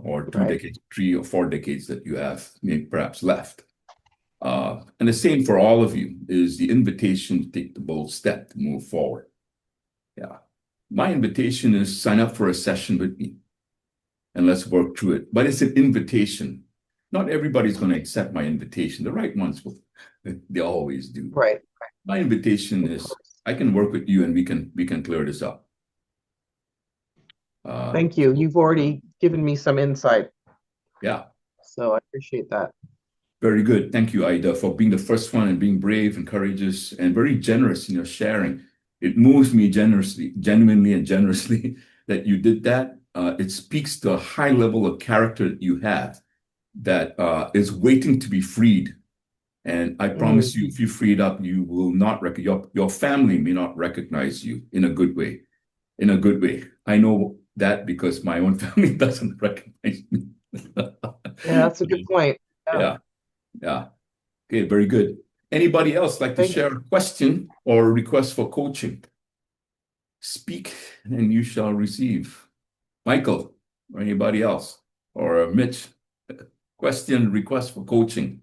or two Right. decades, 3 or 4 decades that you have maybe perhaps left. And the same for all of you is the invitation to take the bold step to move forward. Yeah. My invitation is sign up for a session with me and let's work through it. But it's an invitation. Not everybody's going to accept my invitation. The right ones will. They always do. Right. My invitation Of is course. I can work with you and we can clear this up. Thank you. So You've already given me some insight, yeah, so I appreciate that. very good. Thank you, Ida, for being the first one and being brave and courageous and very generous in your sharing. It moves me generously, genuinely and generously that you did that. It speaks to a high level of character that you have that is waiting to be freed. And I Mm. promise you, if you free it up, you will not your family may not recognize you in a good way. In a good way. I know that because my own family doesn't recognize me. Yeah, that's a good point. Yeah. Yeah, yeah. Okay, very good. Anybody else like to Thank share a question or request for coaching? Speak and you shall receive. Michael or anybody else or Mitch, question, request for coaching.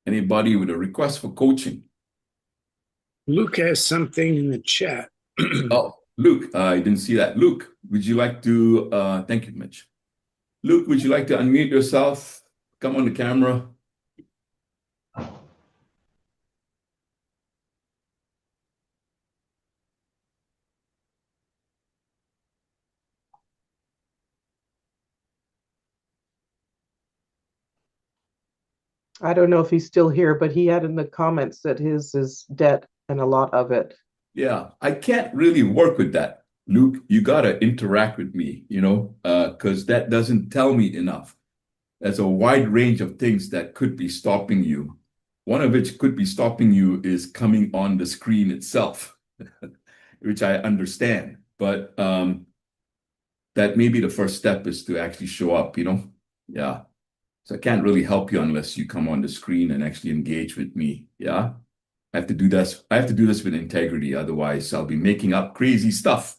Anybody with a request for coaching? Luke has something in the chat. Oh, Luke, I didn't see that. Luke, would you like to, thank you, Mitch. Luke, would you like to unmute yourself? Come on the camera. I don't know if he's still here, but he had in the comments that his is debt and a lot of it. Yeah, I can't really work with that. Luke, you got to interact with me, because that doesn't tell me enough. There's a wide range of things that could be stopping you. One of which could be stopping you is coming on the screen itself, which I understand. But that may be the first step is to actually show up. Yeah. So I can't really help you unless you come on the screen and actually engage with me. Yeah. I have to do this. I have to do this with integrity. Otherwise, I'll be making up crazy stuff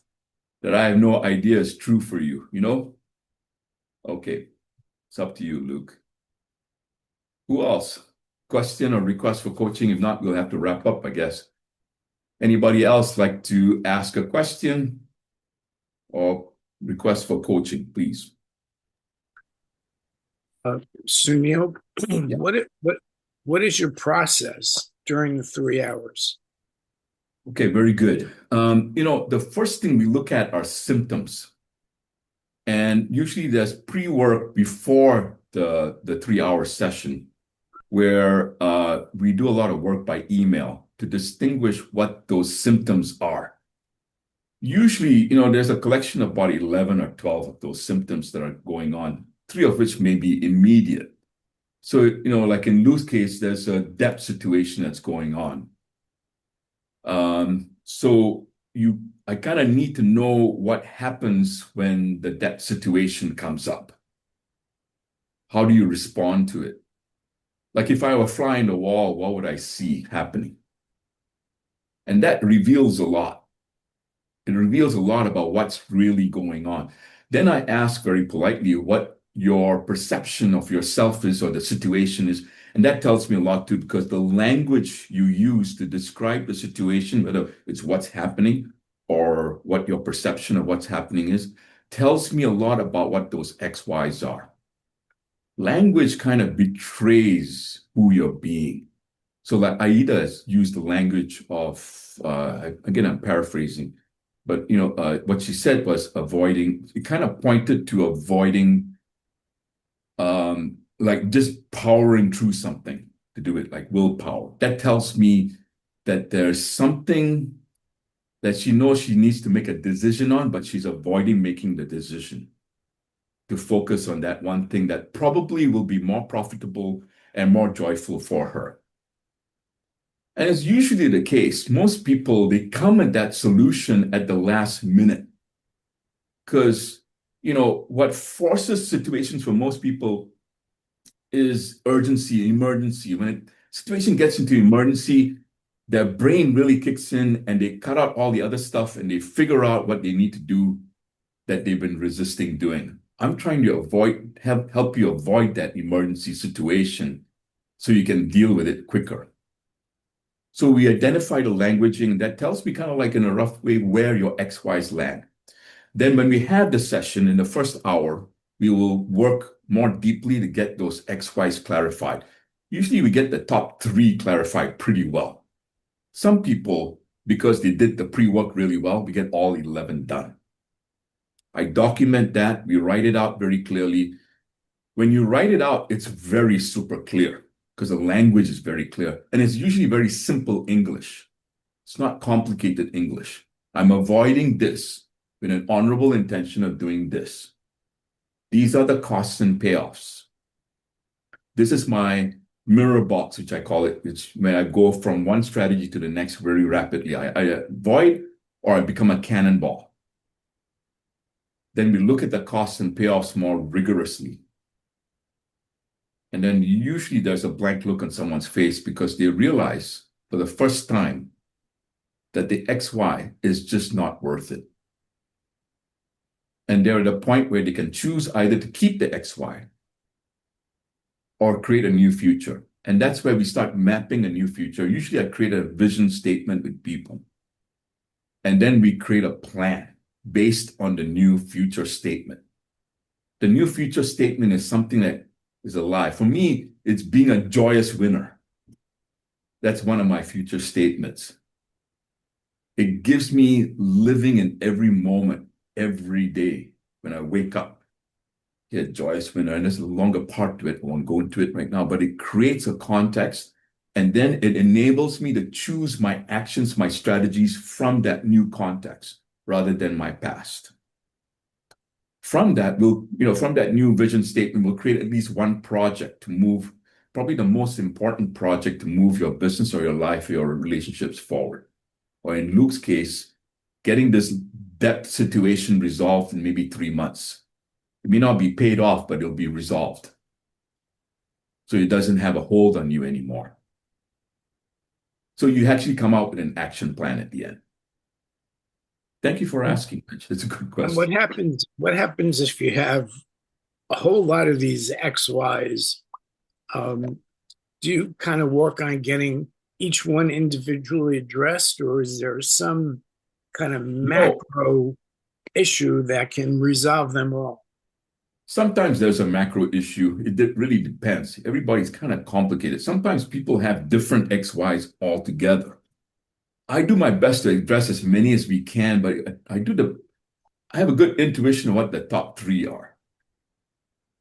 that I have no idea is true for you. Okay. It's up to you, Luke. Who else? Question or request for coaching? If not, we'll have to wrap up, I guess. Anybody else like to ask a question or request for coaching, please? Sunil, Yeah. what is your process during the 3 hours? Okay, very good. The first thing we look at are symptoms. And usually there's pre-work before the 3 hour session where we do a lot of work by email to distinguish what those symptoms are. Usually, there's a collection of about 11 or 12 of those symptoms that are going on, 3 of which may be immediate. So, like in Lou's case, there's a debt situation that's going on. So I kind of need to know what happens when the debt situation comes up. How do you respond to it? Like if I were flying the wall, what would I see happening? And that reveals a lot. It reveals a lot about what's really going on. Then I ask very politely what your perception of yourself is or the situation is. And that tells me a lot too, because the language you use to describe the situation, whether it's what's happening or what your perception of what's happening is, tells me a lot about what those XYs are. Language kind of betrays who you're being. So like Aida used the language of, again, I'm paraphrasing, but what she said was avoiding, it kind of pointed to avoiding like just powering through something to do it, like willpower. That tells me that there's something that she knows she needs to make a decision on, but she's avoiding making the decision to focus on that one thing that probably will be more profitable and more joyful for her. And it's usually the case. Most people, they come at that solution at the last minute. Because, what forces situations for most people is urgency, emergency. When a situation gets into emergency, their brain really kicks in and they cut out all the other stuff and they figure out what they need to do that they've been resisting doing. I'm trying to help you avoid that emergency situation so you can deal with it quicker. So we identify the languaging that tells me kind of like in a rough way where your XYs land. Then when we have the session in the first hour, we will work more deeply to get those XYs clarified. Usually we get the top 3 clarified pretty well. Some people, because they did the pre-work really well, we get all 11 done. I document that. We write it out very clearly. When you write it out, it's very super clear because the language is very clear. And it's usually very simple English. It's not complicated English. I'm avoiding this with an honorable intention of doing this. These are the costs and payoffs. This is my mirror box, which I call it, which when I go from one strategy to the next very rapidly, I avoid or I become a cannonball. Then we look at the costs and payoffs more rigorously. And then usually there's a blank look on someone's face because they realize for the first time that the XY is just not worth it. And they're at a point where they can choose either to keep the XY or create a new future. And that's where we start mapping a new future. Usually I create a vision statement with people. And then we create a plan based on the new future statement. The new future statement is something that is alive. For me, it's being a joyous winner. That's one of my future statements. It gives me living in every moment, every day when I wake up. Yeah, joyous winner. And there's a longer part to it. I won't go into it right now, but it creates a context. And then it enables me to choose my actions, my strategies from that new context. rather than my past. From that, from that new vision statement, we'll create at least one project to move, probably the most important project to move your business or your life or your relationships forward. Or in Luke's case, getting this debt situation resolved in maybe 3 months. It may not be paid off, but it'll be resolved. So it doesn't have a hold on you anymore. So you actually come out with an action plan at the end. Thank you for asking, Mitch. It's a good And question. what happens if you have a whole lot of these XYs? Do you kind of work on getting each one individually addressed, or is there some kind of macro issue that can resolve them all? Sometimes there's a macro issue. It really depends. Everybody's kind of complicated. Sometimes people have different XYs altogether. I do my best to address as many as we can, but I have a good intuition of what the top 3 are.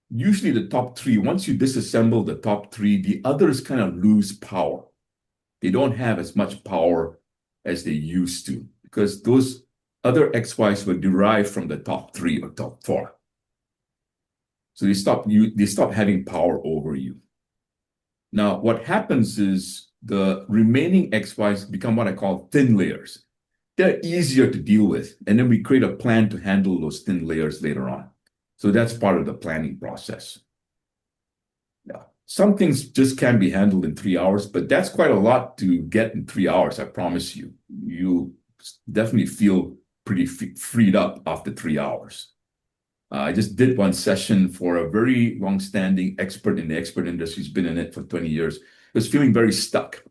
Usually the top 3, once you disassemble the top 3, the others kind of lose power. They don't have as much power as they used to because those other XYs were derived from the top 3 or top 4. So they stop having power over you. Now, what happens is the remaining XYs become what I call thin layers. They're easier to deal with. And then we create a plan to handle those thin layers later on. So that's part of the planning process. Yeah. Some things just can't be handled in 3 hours, but that's quite a lot to get in 3 hours, I promise you. You definitely feel pretty freed up after 3 hours. I just did one session for a very long-standing expert in the expert industry. He's been in it for 20 years. He was feeling very stuck.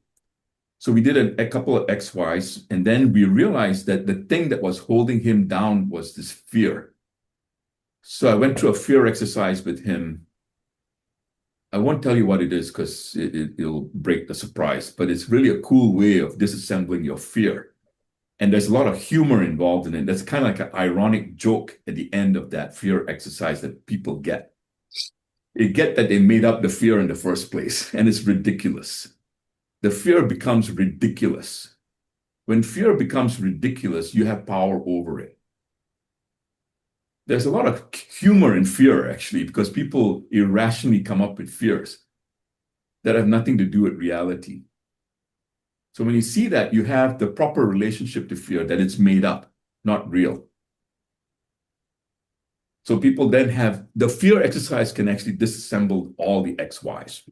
So we did a couple of XYs, and then we realized that the thing that was holding him down was this fear. So I went through a fear exercise with him. I won't tell you what it is because it'll break the surprise, but it's really a cool way of disassembling your fear. And there's a lot of humor involved in it. That's kind of like an ironic joke at the end of that fear exercise that people get. They get that they made up the fear in the first place, and it's ridiculous. The fear becomes ridiculous. When fear becomes ridiculous, you have power over it. There's a lot of humor in fear, actually, because people irrationally come up with fears that have nothing to do with reality. So when you see that, you have the proper relationship to fear, that it's made up, not real. So people then have the fear exercise can actually disassemble all the XYs.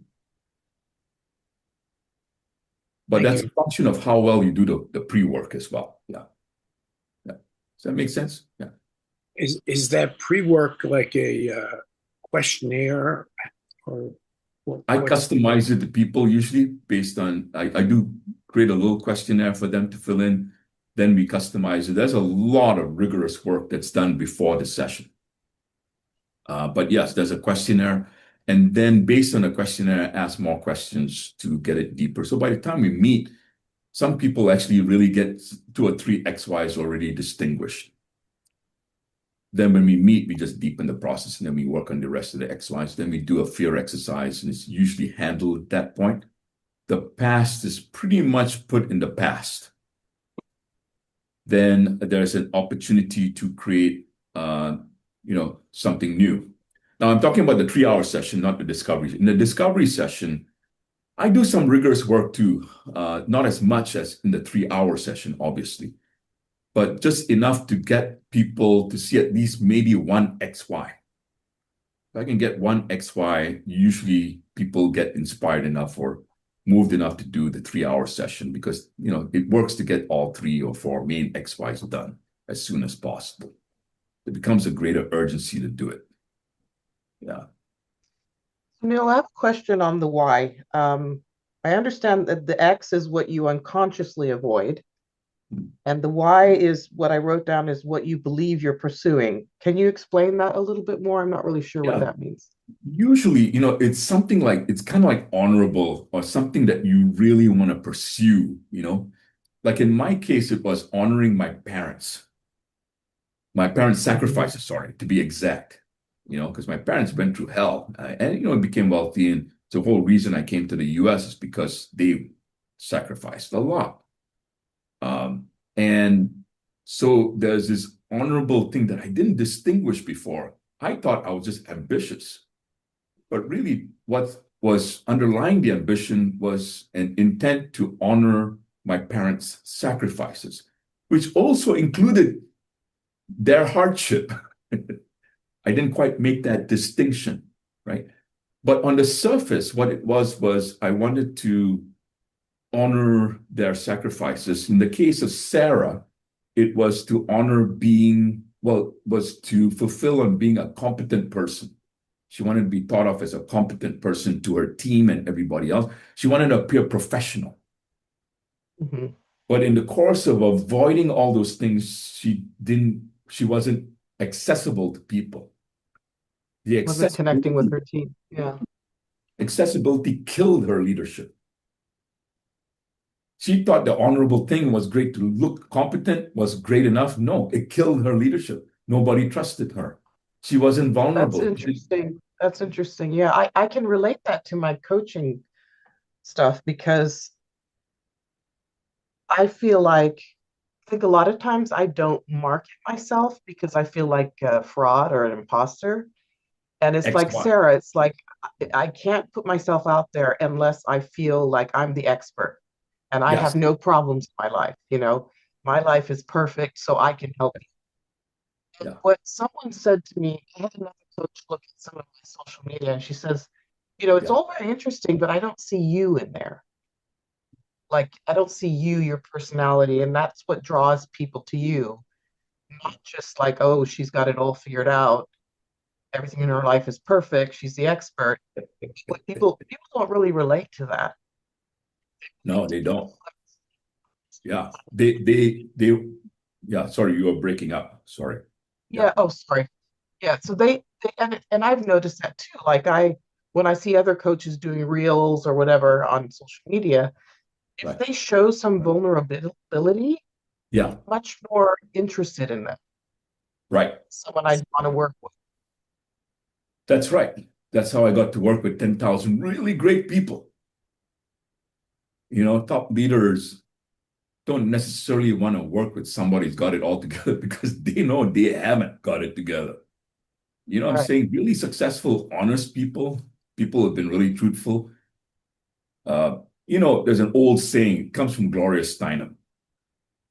But that's a function of how well you do the pre-work as well. Yeah. Does that make sense? Yeah. Is that pre-work like a questionnaire, or I customize it to people usually based on, I do create a little questionnaire for them to fill in. Then we customize it. There's a lot of rigorous work that's done before the session. But yes, there's a questionnaire. And then based on the questionnaire, I ask more questions to get it deeper. So by the time we meet, some people actually really get 2 or 3 XYs already distinguished. Then when we meet, we just deepen the process and then we work on the rest of the XYs. Then we do a fear exercise and it's usually handled at that point. The past is pretty much put in the past. Then there's an opportunity to create, something new. Now I'm talking about the 3-hour session, not the discovery. In the discovery session, I do some rigorous work too, not as much as in the 3-hour session, obviously, but just enough to get people to see at least maybe one XY. If I can get one XY, usually people get inspired enough or moved enough to do the 3-hour session because, it works to get all 3 or 4 main XYs done as soon as possible. It becomes a greater urgency to do it. Yeah. Sunil, I have a question on the why. I understand that the X is what you unconsciously avoid, and the Y is what I wrote down is what you believe you're pursuing. Can you explain that a little bit more? I'm not really sure what that means. Usually, it's something like, it's kind of like honorable or something that you really want to pursue, Like in my case, it was honoring my parents. My parents' sacrifices, to be exact, because my parents went through hell and, became wealthy. And the whole reason I came to the US is because they sacrificed a lot. And So there's this honorable thing that I didn't distinguish before. I thought I was just ambitious, but really what was underlying the ambition was an intent to honor my parents' sacrifices, which also included their hardship. I didn't quite make that distinction, right? But on the surface, what it was I wanted to honor their sacrifices. In the case of Sarah, it was to honor being, well, was to fulfill on being a competent person. She wanted to be thought of as a competent person to her team and everybody else. She wanted to appear professional. Mhm. But in the course of avoiding all those things, she wasn't accessible to people. The Wasn't connecting with her team. Yeah. accessibility killed her leadership. She thought the honorable thing was great to look competent, was great enough. No, it killed her leadership. Nobody trusted her. She wasn't That's vulnerable. interesting. That's interesting. Yeah, I can relate that to my coaching stuff because I feel like I think a lot of times I don't market myself because I feel like a fraud or an imposter. And it's like XY. Sarah, it's like I can't put myself out there unless I feel like I'm the expert and I have Yes. no problems in my life. My life is perfect, so I can help you. And Yeah. what someone said to me, I had another coach look at some of my social media, and she says, it's Yeah. all very interesting, but I don't see you in there. Like, I don't see you, your personality, and that's what draws people to you. Not just like, oh, she's got it all figured out. Everything in her life is perfect. She's the expert. But people don't really relate to that. No, they don't. Yeah. Yeah. Sorry, you were breaking up. Sorry. Yeah. Yeah. Oh, sorry. Yeah. So and I've noticed that too. Like when I see other coaches doing reels or whatever on social media, if Right. they show some vulnerability, Yeah. much more interested in them. Right. Someone I'd want to work with. That's right. That's how I got to work with 10,000 really great people. Top leaders don't necessarily want to work with somebody who's got it all together because they know they haven't got it together. I'm Right. saying really successful, honest people who have been really truthful. There's an old saying, it comes from Gloria Steinem.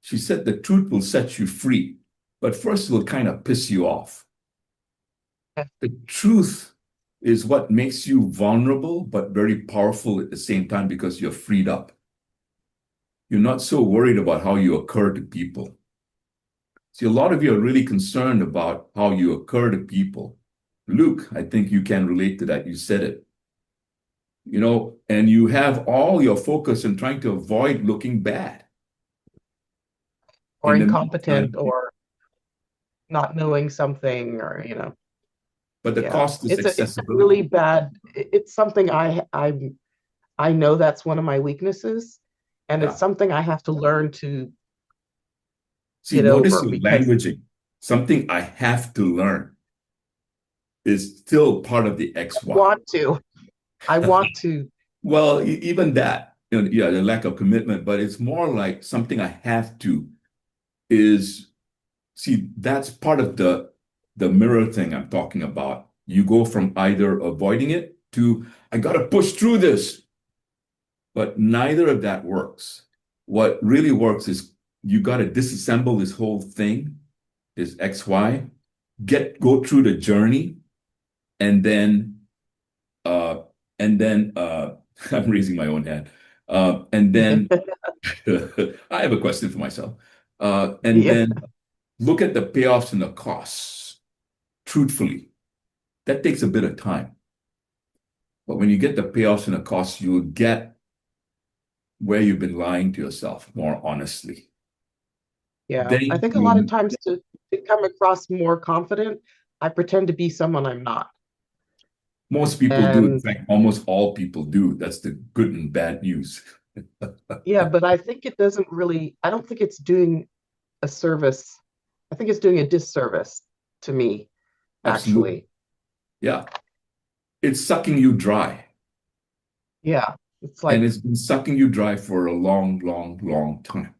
She said, the truth will set you free, but first it will kind of piss you off. The truth is what makes you vulnerable, but very powerful at the same time because you're freed up. You're not so worried about how you occur to people. See, a lot of you are really concerned about how you occur to people. Luke, I think you can relate to that. You said it. And you have all your focus in trying to avoid looking bad. Or In the incompetent meantime, or not knowing something but the yeah. cost is It's a really accessibility. bad, it's something I know that's one of my weaknesses, and it's Yeah. something I have to learn to See, get notice over your because languaging. Something I have to learn is still part of the I XY. want to. I want to. Well, even that, yeah, the lack of commitment, but it's more like something I have to is, see, that's part of the mirror thing I'm talking about. You go from either avoiding it to, I got to push through this, but neither of that works. What really works is you got to disassemble this whole thing, this XY, go through the journey, and then uh and then I'm raising my own hand. And then I have a question for myself. And Yeah. then look at the payoffs and the costs truthfully. That takes a bit of time. But when you get the payoffs and the costs, you'll get where you've been lying to yourself more honestly. Yeah. I Then think a lot of times to come across more confident, I pretend to be someone I'm not. most people do. In And fact, almost all people do. That's the good and bad news. yeah, but I think it doesn't really, I don't think it's doing a service. I think it's doing a disservice to me, Absolutely. actually. Yeah. It's sucking you dry. Yeah. It's And like, it's been sucking you dry for a long, long, long time.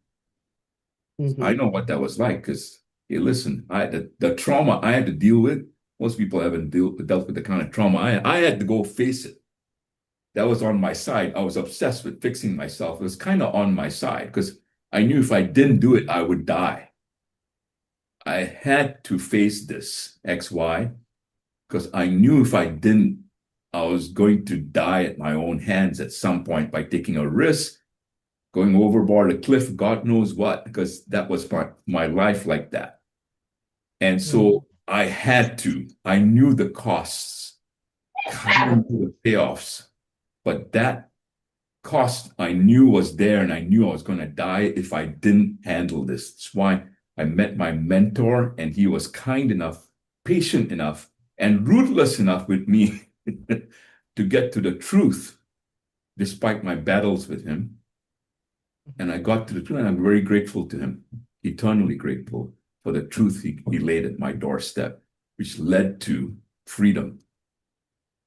I Mhm. know what that was like because, hey, listen, the trauma I had to deal with, most people haven't dealt with the kind of trauma I had to go face it. That was on my side. I was obsessed with fixing myself. It was kind of on my side because I knew if I didn't do it, I would die. I had to face this XY because I knew if I didn't, I was going to die at my own hands at some point by taking a risk, going overboard a cliff, God knows what, because that was my life like that. And Mhm. so I knew the costs, kind of knew the payoffs, but that cost I knew was there and I knew I was going to die if I didn't handle this. That's why I met my mentor and he was kind enough, patient enough, and ruthless enough with me to get to the truth despite my battles with him. And I got to the truth and I'm very grateful to him, eternally grateful for the truth he laid at my doorstep, which led to freedom.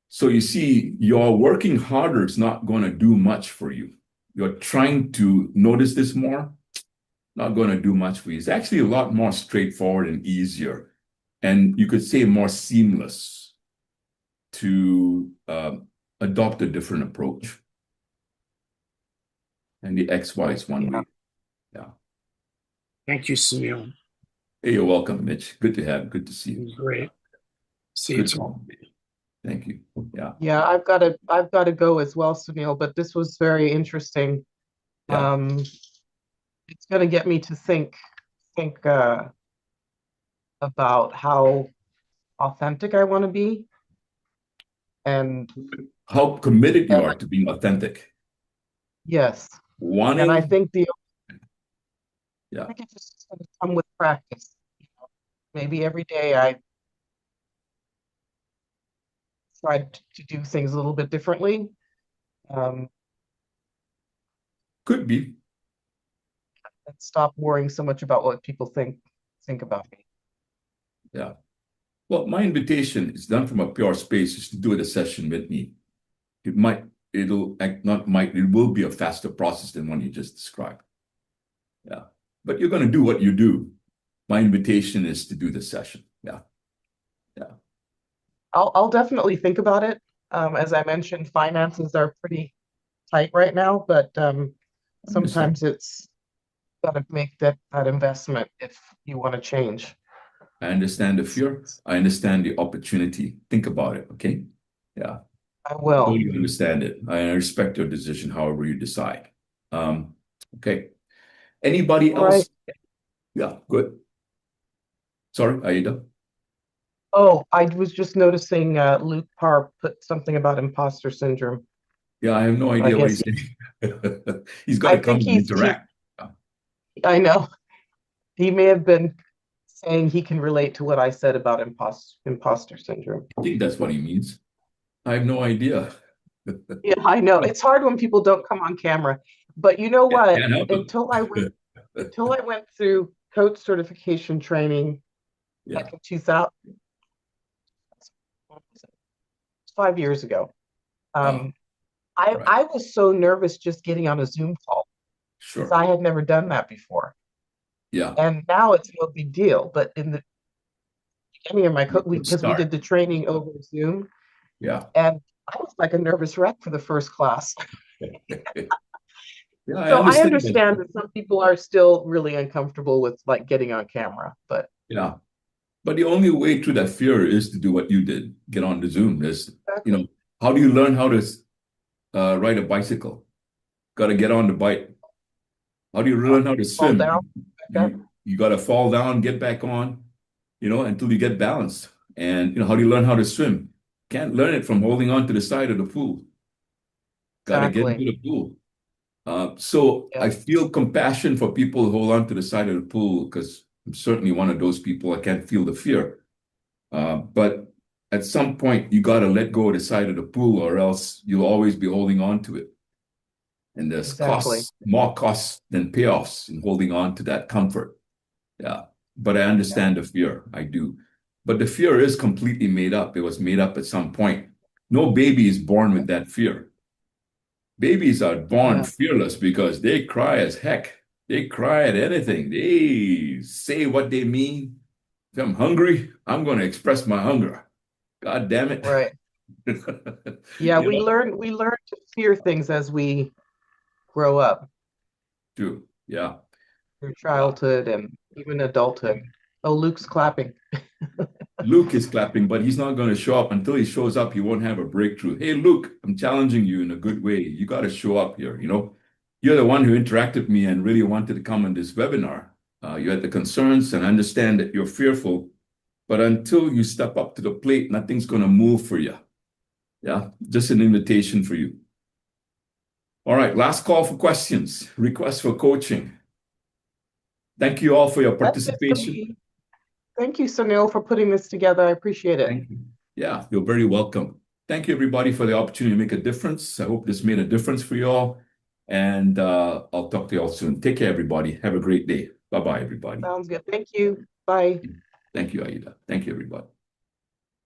So you see, your working harder is not going to do much for you. You're trying to notice this more, not going to do much for you. It's actually a lot more straightforward and easier. And you could say more seamless to adopt a different approach. And the XY is one Yeah. way. Yeah. Thank you, Sunil. Hey, you're welcome, Mitch. Good to have you. Good to see It you. was great. See you Good tomorrow. talking to you. Thank you. Yeah. Yeah, I've got to go as well, Sunil, but this was very interesting. Yeah. Um, it's going to get me to think about how authentic I want to be, and How committed you and are to being authentic. yes, and I Wanting, think the I yeah. think it's just going to come with practice. Maybe every day I try to do things a little bit differently. Um, Could be. and stop worrying so much about what people think about me. Yeah. Well, my invitation is done from a pure space is to do a session with me. It might, it'll act not might, it will be a faster process than one you just described. Yeah. But you're going to do what you do. My invitation is to do the session. Yeah. Yeah. I'll definitely think about it. As I mentioned, finances are pretty tight right now, but I understand. sometimes it's got to make that investment if you want to change. I understand the fear. I understand the opportunity. Think about it. Okay. Yeah. I will. Totally understand it. I respect your decision, however you decide. Okay. Anybody All right. else? Yeah, good. Sorry, Aida. Oh, I was just noticing Luke Parr put something about imposter syndrome. Yeah, I have no I idea what guess he's saying. He's got I to come think and interact. I know he may have been saying he can relate to what I said about imposter syndrome. I think that's what he means. I have no idea. Yeah, I know. It's hard when people don't come on camera. But you know what? Can't help it. Until I went through coach certification training Yeah. back in 2000, 5 years ago. Oh, Um, I right. I was so nervous just getting on a Zoom call because Sure. I had never done that before. Yeah. And now it's no big deal. But in the beginning of my Good because we start. did the training over Zoom, Yeah. and I was like a nervous wreck for the first class. Yeah, I So I understand that. understand that some people are still really uncomfortable with like getting on camera, but Yeah. But the only way through that fear is to do what you did, get on the Zoom. exactly. How do you learn how to ride a bicycle? Got to get on the bike. How do you learn how to Fall down, swim? back up. You got to fall down, get back on, until you get balanced. And how do you learn how to swim? Can't learn it from holding on to the side of the pool. Got to get into Exactly. the pool. So Yep. I feel compassion for people who hold on to the side of the pool because I'm certainly one of those people. I can't feel the fear. But at some point, you got to let go of the side of the pool, or else you'll always be holding on to it. And there's Exactly. costs, more costs than payoffs in holding on to that comfort. Yeah. But I Yeah. understand the fear. I do. But the fear is completely made up. It was made up at some point. No baby is born with that fear. Babies are born Yeah. fearless because they cry as heck. They cry at anything. They say what they mean. If I'm hungry, I'm going to express my hunger. God damn it. Right. Yeah, You we know? learn to fear things as we grow up True. Yeah. through Yeah. childhood and even adulthood. Oh, Luke's clapping. Luke is clapping, but he's not going to show up. Until he shows up, he won't have a breakthrough. Hey, Luke, I'm challenging you in a good way. You got to show up here. You're the one who interacted with me and really wanted to come on this webinar. You had the concerns and I understand that you're fearful, but until you step up to the plate, nothing's going to move for you. Yeah, just an invitation for you. All right, last call for questions, requests for coaching. Thank you all for your That's it for participation. me. Thank you, Sunil, for putting this together. I appreciate it. Thank you. Yeah, you're very welcome. Thank you, everybody, for the opportunity to make a difference. I hope this made a difference for you all. And I'll talk to you all soon. Take care, everybody. Have a great day. Bye-bye, everybody. Sounds good. Thank you. Bye. Thank you, Aida. Thank you, everybody.